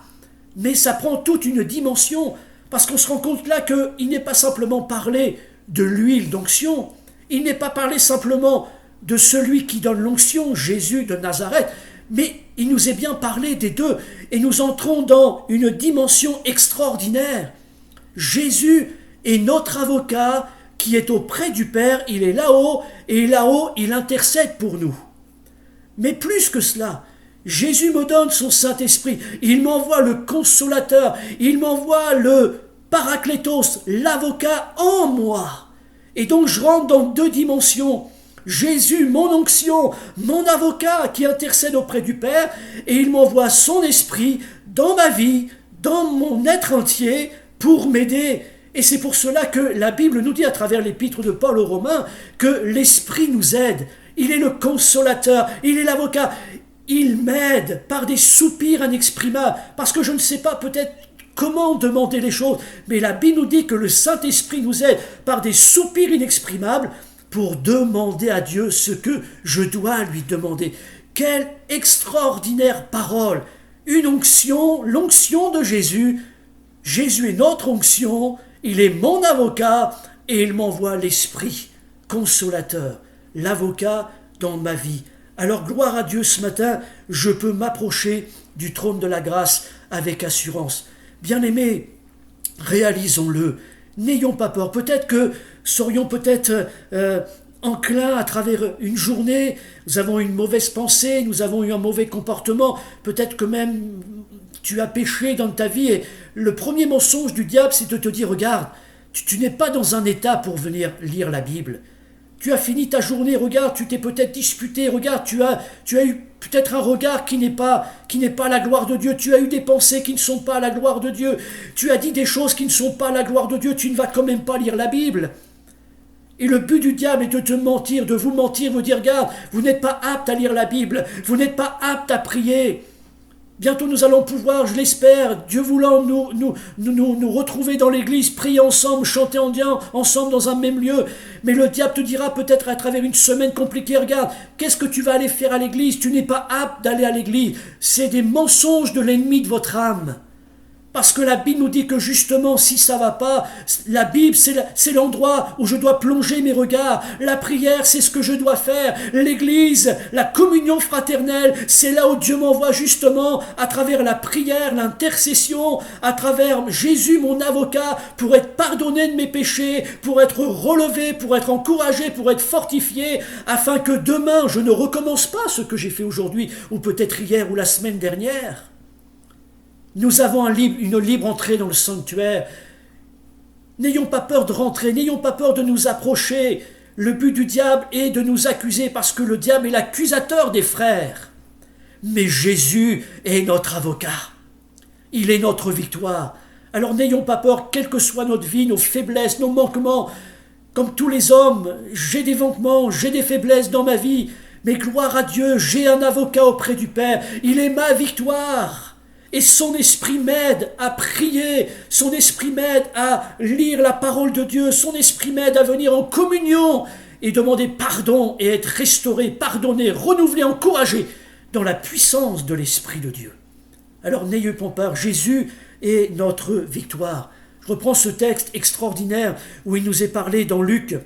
Mais ça prend toute une dimension, parce qu'on se rend compte là qu'il n'est pas simplement parlé de l'huile d'onction, il n'est pas parlé simplement de celui qui donne l'onction, Jésus de Nazareth, mais il nous est bien parlé des deux, et nous entrons dans une dimension extraordinaire. Jésus est notre avocat qui est auprès du Père, il est là-haut, et là-haut, il intercède pour nous. Mais plus que cela, Jésus me donne son Saint-Esprit, il m'envoie le consolateur, il m'envoie le paraklétos, l'avocat en moi. Et donc je rentre dans deux dimensions. Jésus, mon onction, mon avocat qui intercède auprès du Père, et il m'envoie son esprit dans ma vie, dans mon être entier, pour m'aider. Et c'est pour cela que la Bible nous dit à travers l'épître de Paul aux Romains que l'esprit nous aide. Il est le consolateur, il est l'avocat. Il m'aide par des soupirs inexprimables, parce que je ne sais pas peut-être comment demander les choses, mais la Bible nous dit que le Saint-Esprit nous aide par des soupirs inexprimables, pour demander à Dieu ce que je dois lui demander. Quelle extraordinaire parole! Une onction, l'onction de Jésus. Jésus est notre onction, il est mon avocat et il m'envoie l'Esprit consolateur, l'avocat dans ma vie. Alors gloire à Dieu ce matin, je peux m'approcher du trône de la grâce avec assurance. Bien-aimés, réalisons-le. N'ayons pas peur. Peut-être que serions enclins à travers une journée, nous avons une mauvaise pensée, nous avons eu un mauvais comportement, peut-être que même tu as péché dans ta vie et le premier mensonge du diable c'est de te dire regarde, tu n'es pas dans un état pour venir lire la Bible. Tu as fini ta journée, regarde, tu t'es peut-être disputé, regarde, tu as eu peut-être un regard qui n'est pas la gloire de Dieu, tu as eu des pensées qui ne sont pas la gloire de Dieu, tu as dit des choses qui ne sont pas la gloire de Dieu, tu ne vas quand même pas lire la Bible. Et le but du diable est de te mentir, de vous mentir, vous dire, regarde, vous n'êtes pas apte à lire la Bible, vous n'êtes pas apte à prier. Bientôt nous allons pouvoir, je l'espère, Dieu voulant, nous retrouver dans l'église, prier ensemble, chanter ensemble dans un même lieu. Mais le diable te dira peut-être à travers une semaine compliquée, regarde, qu'est-ce que tu vas aller faire à l'église? Tu n'es pas apte d'aller à l'église. C'est des mensonges de l'ennemi de votre âme. Parce que la Bible nous dit que justement, si ça va pas, la Bible, c'est l'endroit où je dois plonger mes regards. La prière, c'est ce que je dois faire. L'église, la communion fraternelle, c'est là où Dieu m'envoie justement, à travers la prière, l'intercession, à travers Jésus, mon avocat, pour être pardonné de mes péchés, pour être relevé, pour être encouragé, pour être fortifié, afin que demain, je ne recommence pas ce que j'ai fait aujourd'hui, ou peut-être hier ou la semaine dernière. Nous avons une libre entrée dans le sanctuaire. N'ayons pas peur de rentrer, n'ayons pas peur de nous approcher. Le but du diable est de nous accuser parce que le diable est l'accusateur des frères. Mais Jésus est notre avocat. Il est notre victoire. Alors n'ayons pas peur, quelle que soit notre vie, nos faiblesses, nos manquements. Comme tous les hommes, j'ai des manquements, j'ai des faiblesses dans ma vie. Mais gloire à Dieu, j'ai un avocat auprès du Père. Il est ma victoire. Et son esprit m'aide à prier, son esprit m'aide à lire la parole de Dieu, son esprit m'aide à venir en communion et demander pardon et être restauré, pardonné, renouvelé, encouragé dans la puissance de l'Esprit de Dieu. Alors n'ayez pas peur, Jésus est notre victoire. Je reprends ce texte extraordinaire où il nous est parlé dans Luc,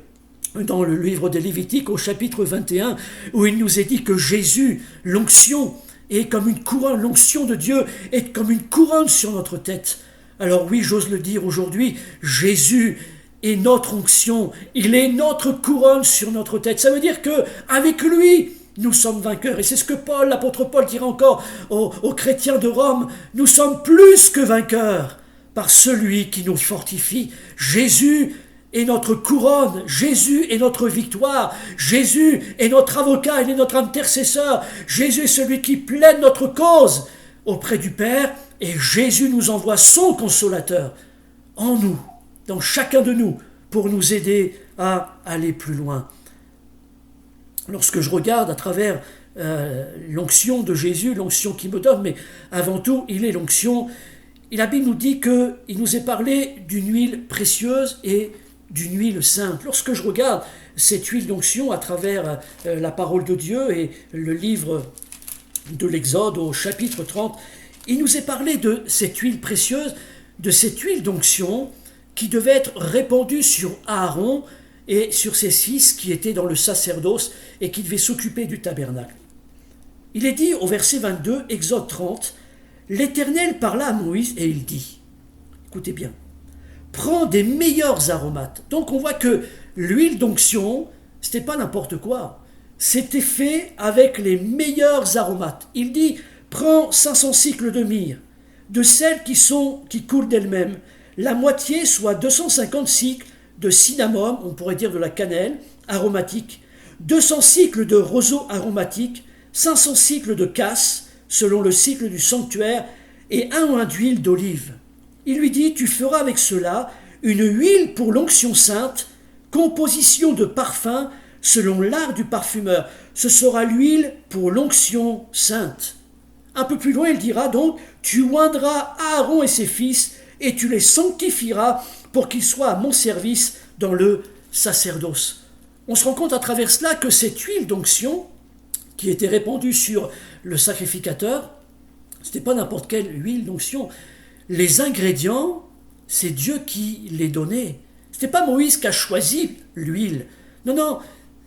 dans le livre des Lévitiques au chapitre 21, où il nous est dit que Jésus, l'onction, est comme une couronne, l'onction de Dieu est comme une couronne sur notre tête. Alors oui, j'ose le dire aujourd'hui, Jésus est notre onction, il est notre couronne sur notre tête. Ça veut dire que avec lui, nous sommes vainqueurs. Et c'est ce que Paul, l'apôtre Paul, dira encore aux chrétiens de Rome. Nous sommes plus que vainqueurs par celui qui nous fortifie. Jésus est notre couronne, Jésus est notre victoire, Jésus est notre avocat, il est notre intercesseur, Jésus est celui qui plaide notre cause auprès du Père, et Jésus nous envoie son consolateur en nous, dans chacun de nous, pour nous aider à aller plus loin. Lorsque je regarde à travers l'onction de Jésus, l'onction qu'il me donne, mais avant tout, il est l'onction, et la Bible nous dit qu'il nous est parlé d'une huile précieuse et d'une huile sainte. Lorsque je regarde cette huile d'onction à travers la parole de Dieu et le livre de l'Exode au chapitre 30, il nous est parlé de cette huile précieuse, de cette huile d'onction qui devait être répandue sur Aaron et sur ses fils qui étaient dans le sacerdoce et qui devaient s'occuper du tabernacle. Il est dit au verset 22, Exode 30, « L'Éternel parla à Moïse et il dit, écoutez bien, prends des meilleurs aromates. » Donc on voit que l'huile d'onction, c'était pas n'importe quoi. C'était fait avec les meilleurs aromates. Il dit, prends 500 cycles de myrrhe, de celles qui coulent d'elles-mêmes. La moitié, soit 250 cycles de cinnamome, on pourrait dire de la cannelle, aromatique. 200 cycles de roseau aromatique, 500 cycles de cassis, selon le cycle du sanctuaire, et un oin d'huile d'olive. Il lui dit, tu feras avec cela une huile pour l'onction sainte, composition de parfum selon l'art du parfumeur. Ce sera l'huile pour l'onction sainte. Un peu plus loin, il dira donc, tu oindras Aaron et ses fils et tu les sanctifieras pour qu'ils soient à mon service dans le sacerdoce. On se rend compte à travers cela que cette huile d'onction qui était répandue sur le sacrificateur, ce n'était pas n'importe quelle huile d'onction. Les ingrédients, c'est Dieu qui les donnait. Ce n'était pas Moïse qui a choisi l'huile. Non,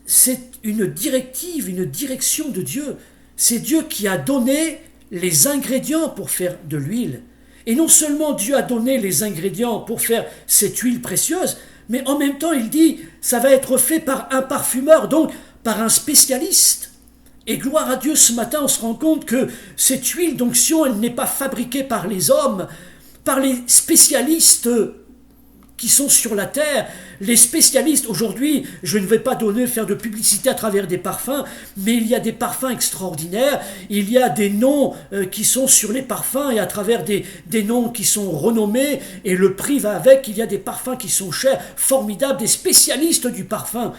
c'est une directive, une direction de Dieu. C'est Dieu qui a donné les ingrédients pour faire de l'huile. Et non seulement Dieu a donné les ingrédients pour faire cette huile précieuse, mais en même temps, il dit, ça va être fait par un parfumeur, donc par un spécialiste. Et gloire à Dieu, ce matin, on se rend compte que cette huile d'onction, elle n'est pas fabriquée par les hommes, par les spécialistes qui sont sur la terre. Les spécialistes, aujourd'hui, je ne vais pas faire de publicité à travers des parfums, mais il y a des parfums extraordinaires, il y a des noms qui sont sur les parfums, et à travers des noms qui sont renommés, et le prix va avec, il y a des parfums qui sont chers, formidables, des spécialistes du parfum.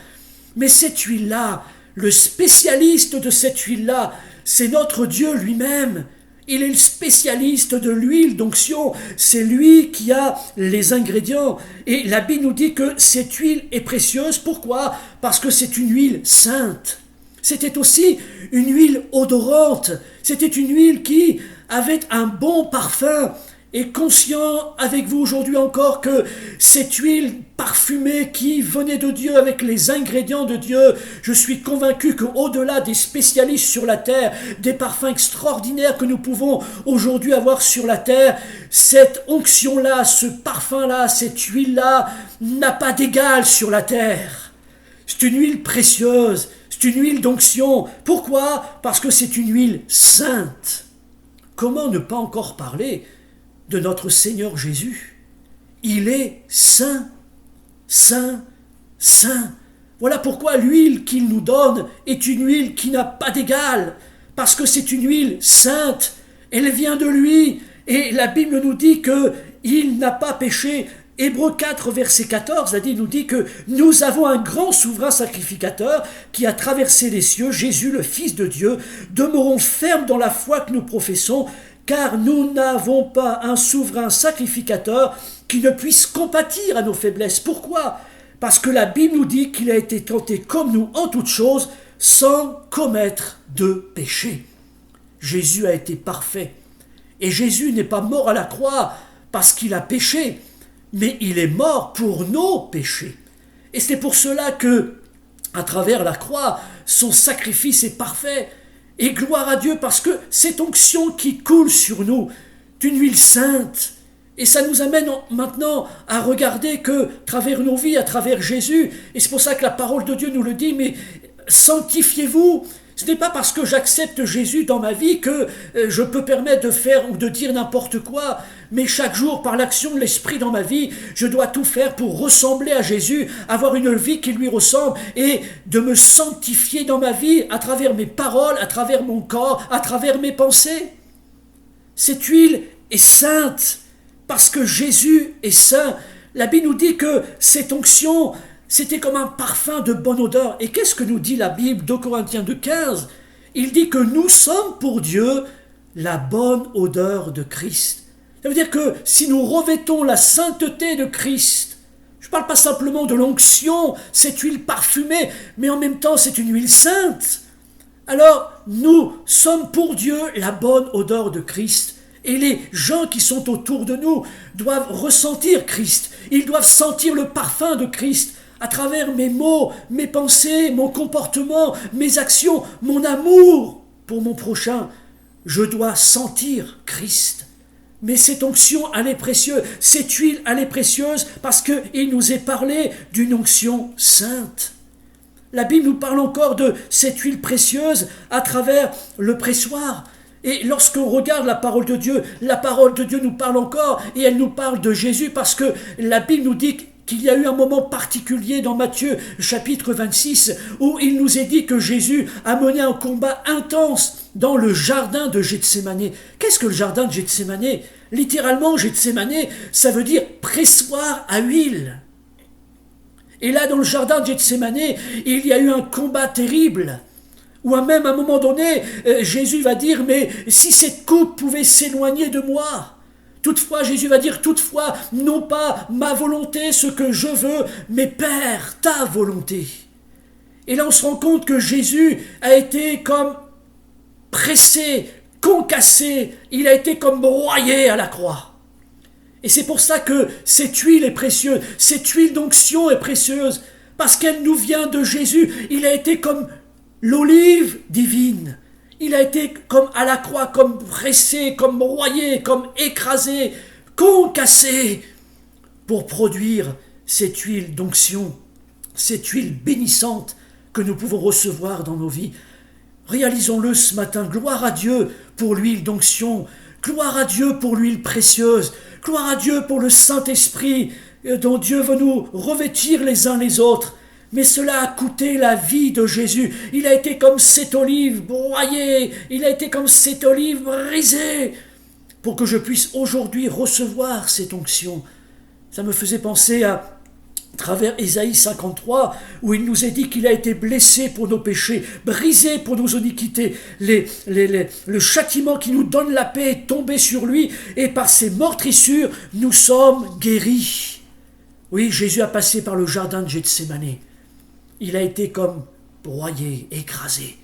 Mais cette huile-là, le spécialiste de cette huile-là, c'est notre Dieu lui-même. Il est le spécialiste de l'huile d'onction. C'est lui qui a les ingrédients. Et la Bible nous dit que cette huile est précieuse. Pourquoi ? Parce que c'est une huile sainte. C'était aussi une huile odorante. C'était une huile qui avait un bon parfum. Et conscient avec vous aujourd'hui encore que cette huile parfumée qui venait de Dieu avec les ingrédients de Dieu, je suis convaincu qu'au-delà des spécialistes sur la terre, des parfums extraordinaires que nous pouvons aujourd'hui avoir sur la terre, cette onction-là, ce parfum-là, cette huile-là n'a pas d'égal sur la terre. C'est une huile précieuse, c'est une huile d'onction. Pourquoi ? Parce que c'est une huile sainte. Comment ne pas encore parler de notre Seigneur Jésus? Il est saint, saint, saint. Voilà pourquoi l'huile qu'il nous donne est une huile qui n'a pas d'égal, parce que c'est une huile sainte, elle vient de lui, et la Bible nous dit qu'il n'a pas péché. Hébreux 4, verset 14, la Bible nous dit que nous avons un grand souverain sacrificateur qui a traversé les cieux, Jésus, le Fils de Dieu. Demeurons fermes dans la foi que nous professons, car nous n'avons pas un souverain sacrificateur qui ne puisse compatir à nos faiblesses. Pourquoi ? Parce que la Bible nous dit qu'il a été tenté comme nous en toutes choses, sans commettre de péché. Jésus a été parfait. Et Jésus n'est pas mort à la croix parce qu'il a péché, mais il est mort pour nos péchés. Et c'est pour cela que, à travers la croix, son sacrifice est parfait. Et gloire à Dieu parce que cette onction qui coule sur nous, d'une huile sainte, et ça nous amène maintenant à regarder que, à travers nos vies, à travers Jésus, et c'est pour ça que la parole de Dieu nous le dit, mais sanctifiez-vous. Ce n'est pas parce que j'accepte Jésus dans ma vie que je peux permettre de faire ou de dire n'importe quoi, mais chaque jour, par l'action de l'Esprit dans ma vie, je dois tout faire pour ressembler à Jésus, avoir une vie qui lui ressemble et de me sanctifier dans ma vie à travers mes paroles, à travers mon corps, à travers mes pensées. Cette huile est sainte parce que Jésus est saint. La Bible nous dit que cette onction, c'était comme un parfum de bonne odeur. Et qu'est-ce que nous dit la Bible, 2 Corinthiens 2,15 ? Il dit que nous sommes pour Dieu la bonne odeur de Christ. Ça veut dire que si nous revêtons la sainteté de Christ, je ne parle pas simplement de l'onction, cette huile parfumée, mais en même temps c'est une huile sainte. Alors nous sommes pour Dieu la bonne odeur de Christ. Et les gens qui sont autour de nous doivent ressentir Christ. Ils doivent sentir le parfum de Christ. À travers mes mots, mes pensées, mon comportement, mes actions, mon amour pour mon prochain, je dois sentir Christ. Mais cette onction, elle est précieuse, cette huile, elle est précieuse parce qu'il nous est parlé d'une onction sainte. La Bible nous parle encore de cette huile précieuse à travers le pressoir. Et lorsqu'on regarde la parole de Dieu nous parle encore et elle nous parle de Jésus parce que la Bible nous dit qu'il y a eu un moment particulier dans Matthieu chapitre 26 où il nous est dit que Jésus a mené un combat intense dans le jardin de Gethsémanée. Qu'est-ce que le jardin de Gethsémanée ? Littéralement, Gethsémanée, ça veut dire pressoir à huile. Et là, dans le jardin de Gethsémanée, il y a eu un combat terrible. Ou même à un moment donné, Jésus va dire, mais si cette coupe pouvait s'éloigner de moi. Toutefois, Jésus va dire, toutefois, non pas ma volonté, ce que je veux, mais Père, ta volonté. Et là, on se rend compte que Jésus a été comme pressé, concassé, il a été comme broyé à la croix. Et c'est pour ça que cette huile est précieuse, cette huile d'onction est précieuse, parce qu'elle nous vient de Jésus. Il a été comme l'olive divine. Il a été comme à la croix, comme pressé, comme broyé, comme écrasé, concassé, pour produire cette huile d'onction, cette huile bénissante que nous pouvons recevoir dans nos vies. Réalisons-le ce matin. Gloire à Dieu pour l'huile d'onction. Gloire à Dieu pour l'huile précieuse. Gloire à Dieu pour le Saint-Esprit dont Dieu veut nous revêtir les uns les autres. Mais cela a coûté la vie de Jésus. Il a été comme cette olive broyée, il a été comme cette olive brisée, pour que je puisse aujourd'hui recevoir cette onction. Ça me faisait penser à travers Ésaïe 53, où il nous est dit qu'il a été blessé pour nos péchés, brisé pour nos iniquités. Le châtiment qui nous donne la paix est tombé sur lui, et par ses meurtrissures, nous sommes guéris. Oui, Jésus a passé par le jardin de Gethsémanée. Il a été comme broyé, écrasé.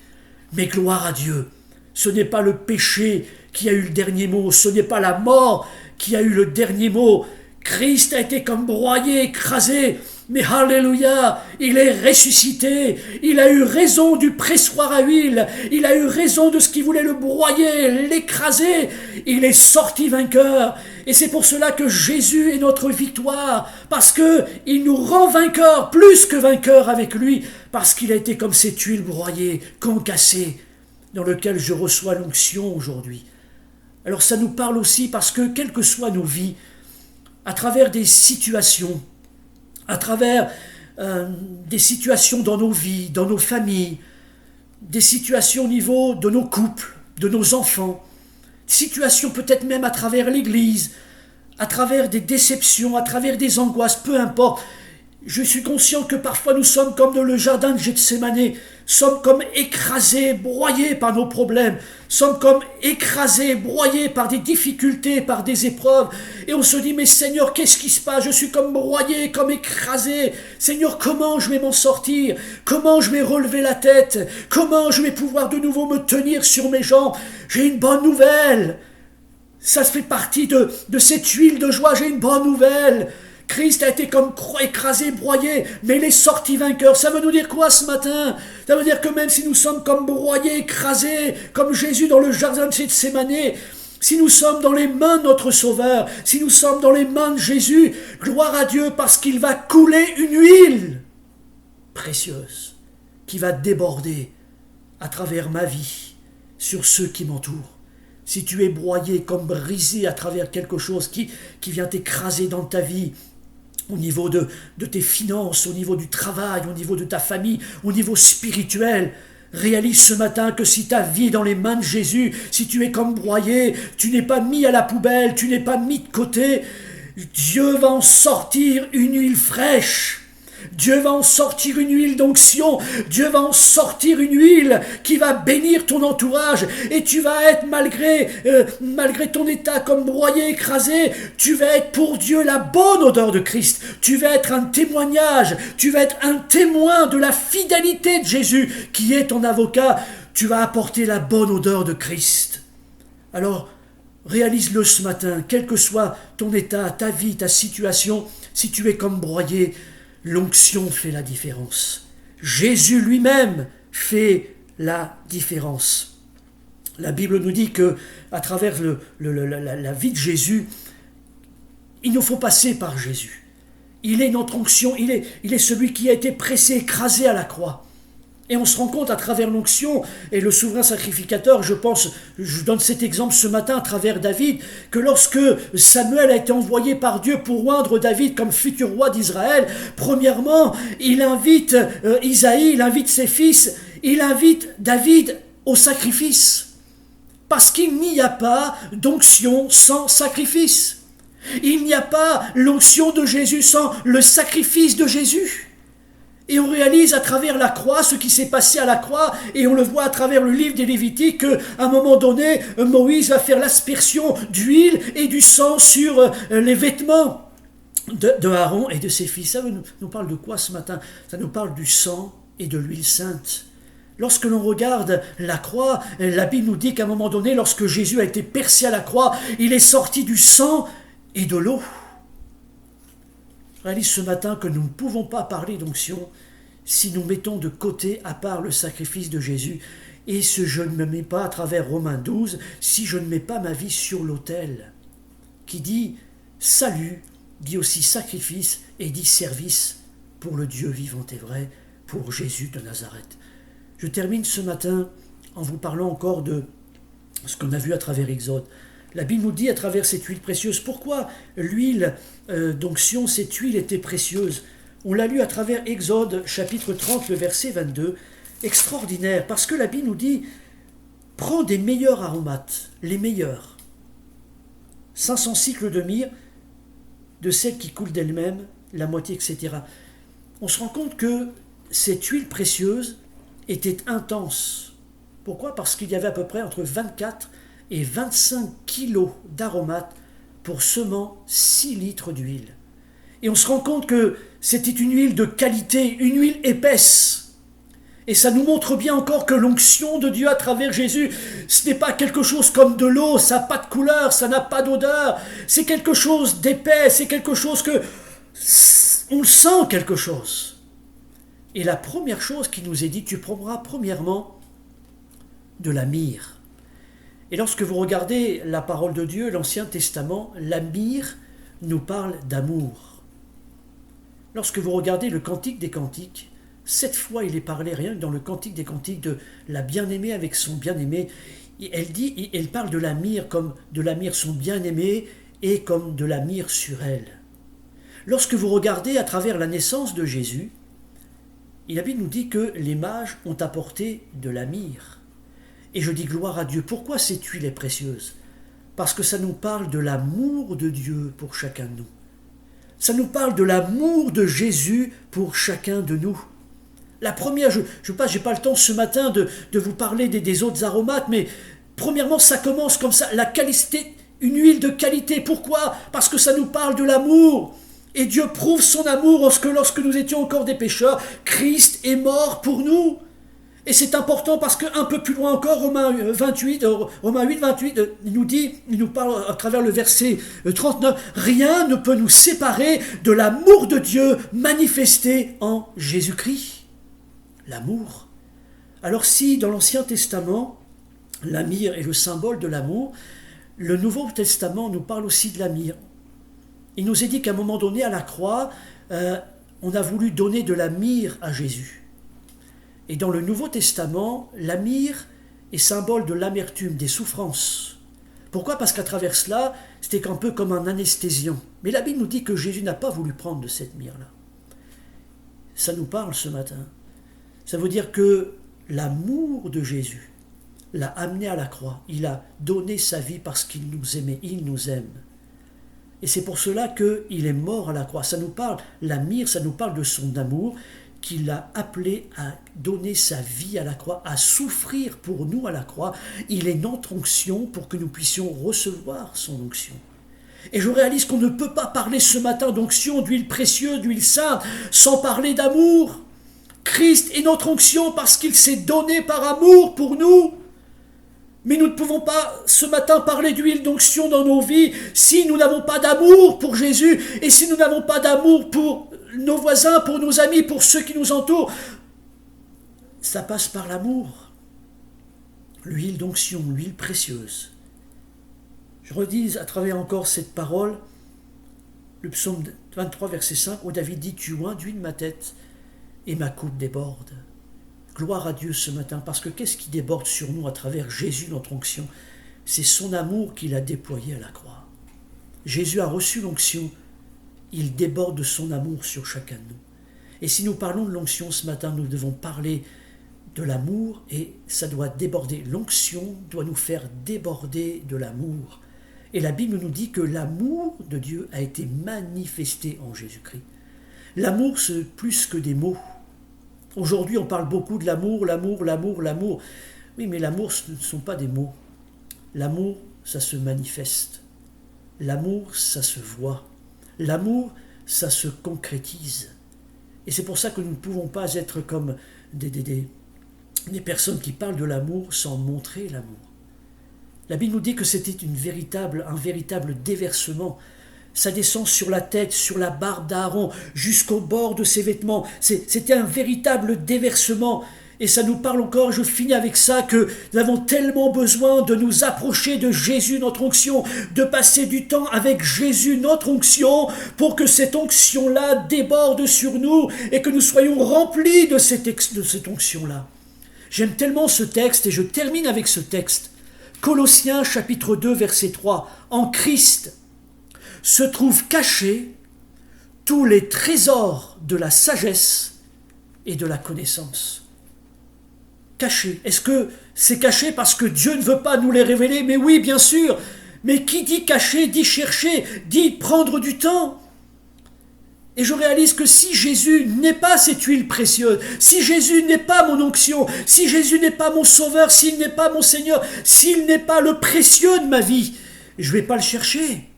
Mais gloire à Dieu, ce n'est pas le péché qui a eu le dernier mot, ce n'est pas la mort qui a eu le dernier mot. Christ a été comme broyé, écrasé, mais alléluia, il est ressuscité, il a eu raison du pressoir à huile, il a eu raison de ce qui voulait le broyer, l'écraser, il est sorti vainqueur. Et c'est pour cela que Jésus est notre victoire, parce qu'il nous rend vainqueurs, plus que vainqueurs avec lui, parce qu'il a été comme cette huile broyée, concassée, dans lequel je reçois l'onction aujourd'hui. Alors ça nous parle aussi parce que, quelles que soient nos vies, à travers des situations, à travers des situations dans nos vies, dans nos familles, des situations au niveau de nos couples, de nos enfants, situations peut-être même à travers l'Église, à travers des déceptions, à travers des angoisses, peu importe. Je suis conscient que parfois nous sommes comme dans le jardin de Gethsémanée, sommes comme écrasés, broyés par nos problèmes, sommes comme écrasés, broyés par des difficultés, par des épreuves. Et on se dit, mais Seigneur, qu'est-ce qui se passe? Je suis comme broyé, comme écrasé. Seigneur, comment je vais m'en sortir? Comment je vais relever la tête? Comment je vais pouvoir de nouveau me tenir sur mes jambes? J'ai une bonne nouvelle. Ça fait partie de cette huile de joie. J'ai une bonne nouvelle. Christ a été comme écrasé, broyé, mais il est sorti vainqueur. Ça veut nous dire quoi ce matin? Ça veut dire que même si nous sommes comme broyés, écrasés, comme Jésus dans le jardin de Gethsémane, si nous sommes dans les mains de notre Sauveur, si nous sommes dans les mains de Jésus, gloire à Dieu parce qu'il va couler une huile précieuse qui va déborder à travers ma vie sur ceux qui m'entourent. Si tu es broyé comme brisé à travers quelque chose qui vient t'écraser dans ta vie, au niveau de tes finances, au niveau du travail, au niveau de ta famille, au niveau spirituel, réalise ce matin que si ta vie est dans les mains de Jésus, si tu es comme broyé, tu n'es pas mis à la poubelle, tu n'es pas mis de côté, Dieu va en sortir une huile fraîche. Dieu va en sortir une huile d'onction, Dieu va en sortir une huile qui va bénir ton entourage et tu vas être malgré ton état comme broyé, écrasé, tu vas être pour Dieu la bonne odeur de Christ, tu vas être un témoignage, tu vas être un témoin de la fidélité de Jésus qui est ton avocat, tu vas apporter la bonne odeur de Christ. Alors, réalise-le ce matin, quel que soit ton état, ta vie, ta situation, si tu es comme broyé, l'onction fait la différence. Jésus lui-même fait la différence. La Bible nous dit que, à travers la vie de Jésus, il nous faut passer par Jésus. Il est notre onction, il est celui qui a été pressé, écrasé à la croix. Et on se rend compte à travers l'onction et le souverain sacrificateur, je donne cet exemple ce matin à travers David, que lorsque Samuel a été envoyé par Dieu pour oindre David comme futur roi d'Israël, premièrement, il invite Isaïe, il invite ses fils, il invite David au sacrifice. Parce qu'il n'y a pas d'onction sans sacrifice. Il n'y a pas l'onction de Jésus sans le sacrifice de Jésus. Et on réalise à travers la croix ce qui s'est passé à la croix, et on le voit à travers le livre des Lévitiques qu'à un moment donné, Moïse va faire l'aspersion d'huile et du sang sur les vêtements de Aaron et de ses fils. Ça nous parle de quoi ce matin? Ça nous parle du sang et de l'huile sainte. Lorsque l'on regarde la croix, la Bible nous dit qu'à un moment donné, lorsque Jésus a été percé à la croix, il est sorti du sang et de l'eau. Réalise ce matin que nous ne pouvons pas parler d'onction si nous mettons de côté, à part le sacrifice de Jésus, et ce je ne me mets pas à travers Romains 12, si je ne mets pas ma vie sur l'autel, qui dit salut, dit aussi sacrifice, et dit service pour le Dieu vivant et vrai, pour Jésus de Nazareth. Je termine ce matin en vous parlant encore de ce qu'on a vu à travers Exode. La Bible nous dit à travers cette huile précieuse, pourquoi l'huile d'onction, cette huile était précieuse. On l'a lu à travers Exode chapitre 30, le verset 22, extraordinaire, parce que la Bible nous dit, prends des meilleurs aromates, les meilleurs, 500 cycles de myrrhe, de celles qui coulent d'elles-mêmes, la moitié, etc. On se rend compte que cette huile précieuse était intense. Pourquoi? Parce qu'il y avait à peu près entre 24 et 25 kilos d'aromates pour seulement 6 litres d'huile. Et on se rend compte que c'était une huile de qualité, une huile épaisse. Et ça nous montre bien encore que l'onction de Dieu à travers Jésus, ce n'est pas quelque chose comme de l'eau, ça n'a pas de couleur, ça n'a pas d'odeur. C'est quelque chose d'épais, c'est quelque chose que... on sent quelque chose. Et la première chose qui nous est dit, tu prendras premièrement de la myrrhe. Et lorsque vous regardez la parole de Dieu, l'Ancien Testament, la myrrhe nous parle d'amour. Lorsque vous regardez le Cantique des Cantiques, 7 fois il est parlé rien que dans le Cantique des Cantiques de la bien-aimée avec son bien-aimé. Elle parle de la myrrhe comme de la myrrhe son bien-aimé et comme de la myrrhe sur elle. Lorsque vous regardez à travers la naissance de Jésus, la Bible nous dit que les mages ont apporté de la myrrhe. Et je dis gloire à Dieu. Pourquoi cette huile est précieuse? Parce que ça nous parle de l'amour de Dieu pour chacun de nous. Ça nous parle de l'amour de Jésus pour chacun de nous. La première, je n'ai pas le temps ce matin de vous parler des autres aromates, mais premièrement, ça commence comme ça, la qualité, une huile de qualité. Pourquoi? Parce que ça nous parle de l'amour. Et Dieu prouve son amour lorsque nous étions encore des pécheurs, Christ est mort pour nous. Et c'est important parce qu'un peu plus loin encore, Romains 8, 28, il nous parle à travers le verset 39, « Rien ne peut nous séparer de l'amour de Dieu manifesté en Jésus-Christ. » L'amour. Alors si dans l'Ancien Testament, la myrrhe est le symbole de l'amour, le Nouveau Testament nous parle aussi de la myrrhe. Il nous est dit qu'à un moment donné, à la croix, on a voulu donner de la myrrhe à Jésus. Et dans le Nouveau Testament, la myrrhe est symbole de l'amertume, des souffrances. Pourquoi ? Parce qu'à travers cela, c'était un peu comme un anesthésiant. Mais la Bible nous dit que Jésus n'a pas voulu prendre de cette myrrhe-là. Ça nous parle ce matin. Ça veut dire que l'amour de Jésus l'a amené à la croix. Il a donné sa vie parce qu'il nous aimait, il nous aime. Et c'est pour cela qu'il est mort à la croix. Ça nous parle, la myrrhe, ça nous parle de son amour, qu'il a appelé à donner sa vie à la croix, à souffrir pour nous à la croix. Il est notre onction pour que nous puissions recevoir son onction. Et je réalise qu'on ne peut pas parler ce matin d'onction, d'huile précieuse, d'huile sainte, sans parler d'amour. Christ est notre onction parce qu'il s'est donné par amour pour nous. Mais nous ne pouvons pas ce matin parler d'huile d'onction dans nos vies si nous n'avons pas d'amour pour Jésus et si nous n'avons pas d'amour pour nos voisins, pour nos amis, pour ceux qui nous entourent. Ça passe par l'amour. L'huile d'onction, l'huile précieuse. Je redis à travers encore cette parole, le psaume 23, verset 5, où David dit « Tu oins d'huile ma tête et ma coupe déborde ». Gloire à Dieu ce matin, parce que qu'est-ce qui déborde sur nous à travers Jésus, notre onction ? C'est son amour qu'il a déployé à la croix. Jésus a reçu l'onction, il déborde de son amour sur chacun de nous. Et si nous parlons de l'onction ce matin, nous devons parler de l'amour et ça doit déborder. L'onction doit nous faire déborder de l'amour. Et la Bible nous dit que l'amour de Dieu a été manifesté en Jésus-Christ. L'amour, c'est plus que des mots. Aujourd'hui, on parle beaucoup de l'amour, l'amour, l'amour, l'amour. Oui, mais l'amour, ce ne sont pas des mots. L'amour, ça se manifeste. L'amour, ça se voit. L'amour, ça se concrétise. Et c'est pour ça que nous ne pouvons pas être comme des personnes qui parlent de l'amour sans montrer l'amour. La Bible nous dit que c'était un véritable déversement. Ça descend sur la tête, sur la barbe d'Aaron, jusqu'au bord de ses vêtements. C'était un véritable déversement. Et ça nous parle encore, je finis avec ça, que nous avons tellement besoin de nous approcher de Jésus, notre onction, de passer du temps avec Jésus, notre onction, pour que cette onction-là déborde sur nous et que nous soyons remplis de cette onction-là. J'aime tellement ce texte et je termine avec ce texte. Colossiens chapitre 2, verset 3. En Christ se trouvent cachés tous les trésors de la sagesse et de la connaissance. Cachés. Est-ce que c'est caché parce que Dieu ne veut pas nous les révéler ? Mais oui, bien sûr. Mais qui dit cacher, dit chercher, dit prendre du temps. Et je réalise que si Jésus n'est pas cette huile précieuse, si Jésus n'est pas mon onction, si Jésus n'est pas mon sauveur, s'il n'est pas mon Seigneur, s'il n'est pas le précieux de ma vie, je ne vais pas le chercher.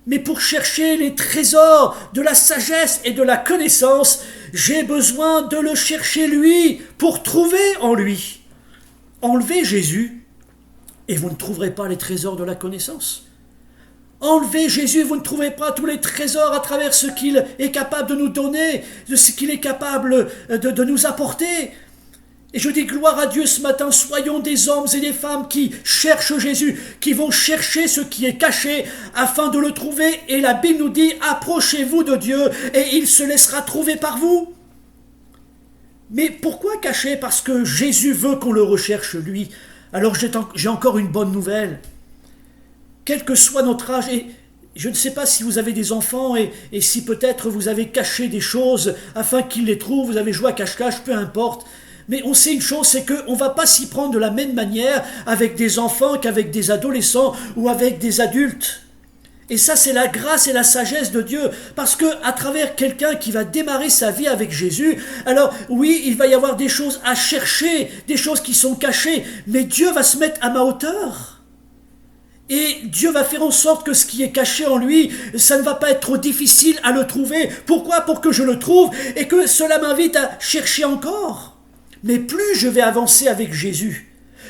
Mais pour chercher les trésors de la sagesse et de la connaissance, j'ai besoin de le chercher lui, pour trouver en lui. Enlevez Jésus, et vous ne trouverez pas les trésors de la connaissance. Enlevez Jésus, vous ne trouverez pas tous les trésors à travers ce qu'il est capable de nous donner, de ce qu'il est capable de nous apporter. Et je dis gloire à Dieu ce matin, soyons des hommes et des femmes qui cherchent Jésus, qui vont chercher ce qui est caché afin de le trouver. Et la Bible nous dit, approchez-vous de Dieu et il se laissera trouver par vous. Mais pourquoi cacher ? Parce que Jésus veut qu'on le recherche lui. Alors j'ai encore une bonne nouvelle. Quel que soit notre âge, et je ne sais pas si vous avez des enfants et si peut-être vous avez caché des choses afin qu'ils les trouvent, vous avez joué à cache-cache, peu importe. Mais on sait une chose, c'est qu'on ne va pas s'y prendre de la même manière avec des enfants qu'avec des adolescents ou avec des adultes. Et ça, c'est la grâce et la sagesse de Dieu. Parce que à travers quelqu'un qui va démarrer sa vie avec Jésus, alors oui, il va y avoir des choses à chercher, des choses qui sont cachées, mais Dieu va se mettre à ma hauteur. Et Dieu va faire en sorte que ce qui est caché en lui, ça ne va pas être trop difficile à le trouver. Pourquoi ? Pour que je le trouve et que cela m'invite à chercher encore. Mais plus je vais avancer avec Jésus,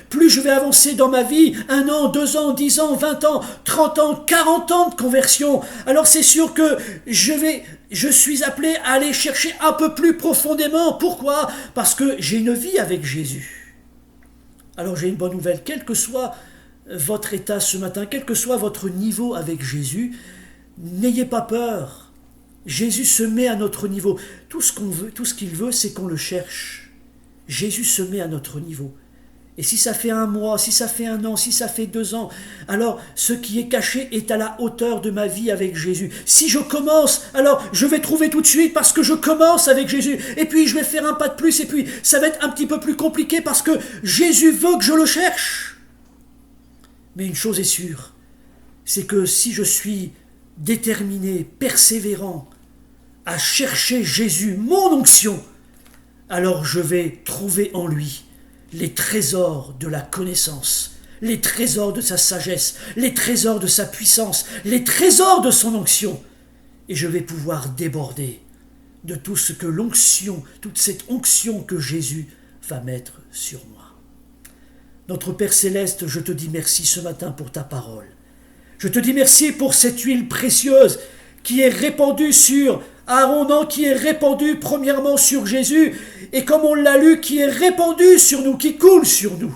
plus je vais avancer dans ma vie, 1 an, 2 ans, 10 ans, 20 ans, 30 ans, 40 ans de conversion, alors c'est sûr que je suis appelé à aller chercher un peu plus profondément. Pourquoi ? Parce que j'ai une vie avec Jésus. Alors j'ai une bonne nouvelle, quel que soit votre état ce matin, quel que soit votre niveau avec Jésus, n'ayez pas peur. Jésus se met à notre niveau. Tout ce qu'on veut, tout ce qu'il veut, c'est qu'on le cherche. Jésus se met à notre niveau. Et si ça fait 1 mois, si ça fait 1 an, si ça fait 2 ans, alors ce qui est caché est à la hauteur de ma vie avec Jésus. Si je commence, alors je vais trouver tout de suite parce que je commence avec Jésus. Et puis je vais faire un pas de plus et puis ça va être un petit peu plus compliqué parce que Jésus veut que je le cherche. Mais une chose est sûre, c'est que si je suis déterminé, persévérant à chercher Jésus, mon onction, alors je vais trouver en lui les trésors de la connaissance, les trésors de sa sagesse, les trésors de sa puissance, les trésors de son onction. Et je vais pouvoir déborder de tout ce que l'onction, toute cette onction que Jésus va mettre sur moi. Notre Père Céleste, je te dis merci ce matin pour ta parole. Je te dis merci pour cette huile précieuse qui est répandue sur Aaron, qui est répandue premièrement sur Jésus, et comme on l'a lu, qui est répandue sur nous, qui coule sur nous.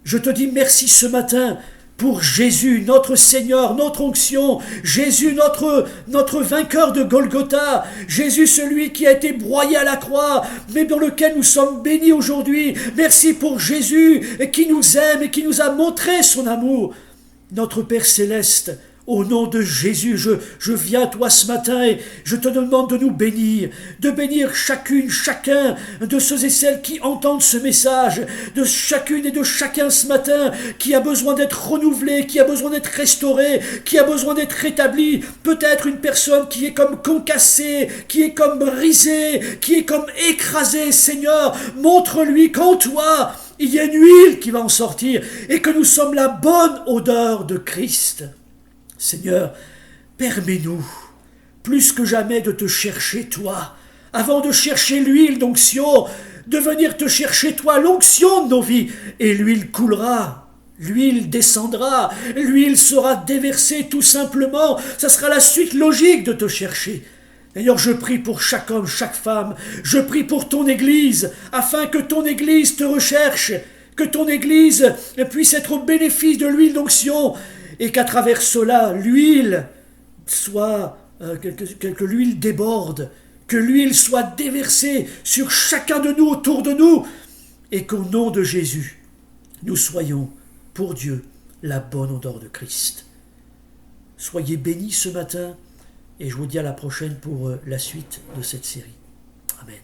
Je te dis merci ce matin pour Jésus, notre Seigneur, notre onction, Jésus, notre vainqueur de Golgotha, Jésus, celui qui a été broyé à la croix, mais dans lequel nous sommes bénis aujourd'hui. Merci pour Jésus qui nous aime et qui nous a montré son amour. Notre Père Céleste, au nom de Jésus, je viens à toi ce matin et je te demande de nous bénir, de bénir chacune, chacun de ceux et celles qui entendent ce message, de chacune et de chacun ce matin qui a besoin d'être renouvelé, qui a besoin d'être restauré, qui a besoin d'être rétabli. Peut-être une personne qui est comme concassée, qui est comme brisée, qui est comme écrasée. Seigneur, montre-lui qu'en toi, il y a une huile qui va en sortir et que nous sommes la bonne odeur de Christ. Seigneur, permets-nous, plus que jamais, de te chercher toi, avant de chercher l'huile d'onction, de venir te chercher toi, l'onction de nos vies, et l'huile coulera, l'huile descendra, l'huile sera déversée tout simplement, ça sera la suite logique de te chercher. D'ailleurs, je prie pour chaque homme, chaque femme, je prie pour ton Église, afin que ton Église te recherche, que ton Église puisse être au bénéfice de l'huile d'onction, et qu'à travers cela, l'huile soit, que l'huile déborde, que l'huile soit déversée sur chacun de nous, autour de nous, et qu'au nom de Jésus, nous soyons, pour Dieu, la bonne odeur de Christ. Soyez bénis ce matin, et je vous dis à la prochaine pour la suite de cette série. Amen.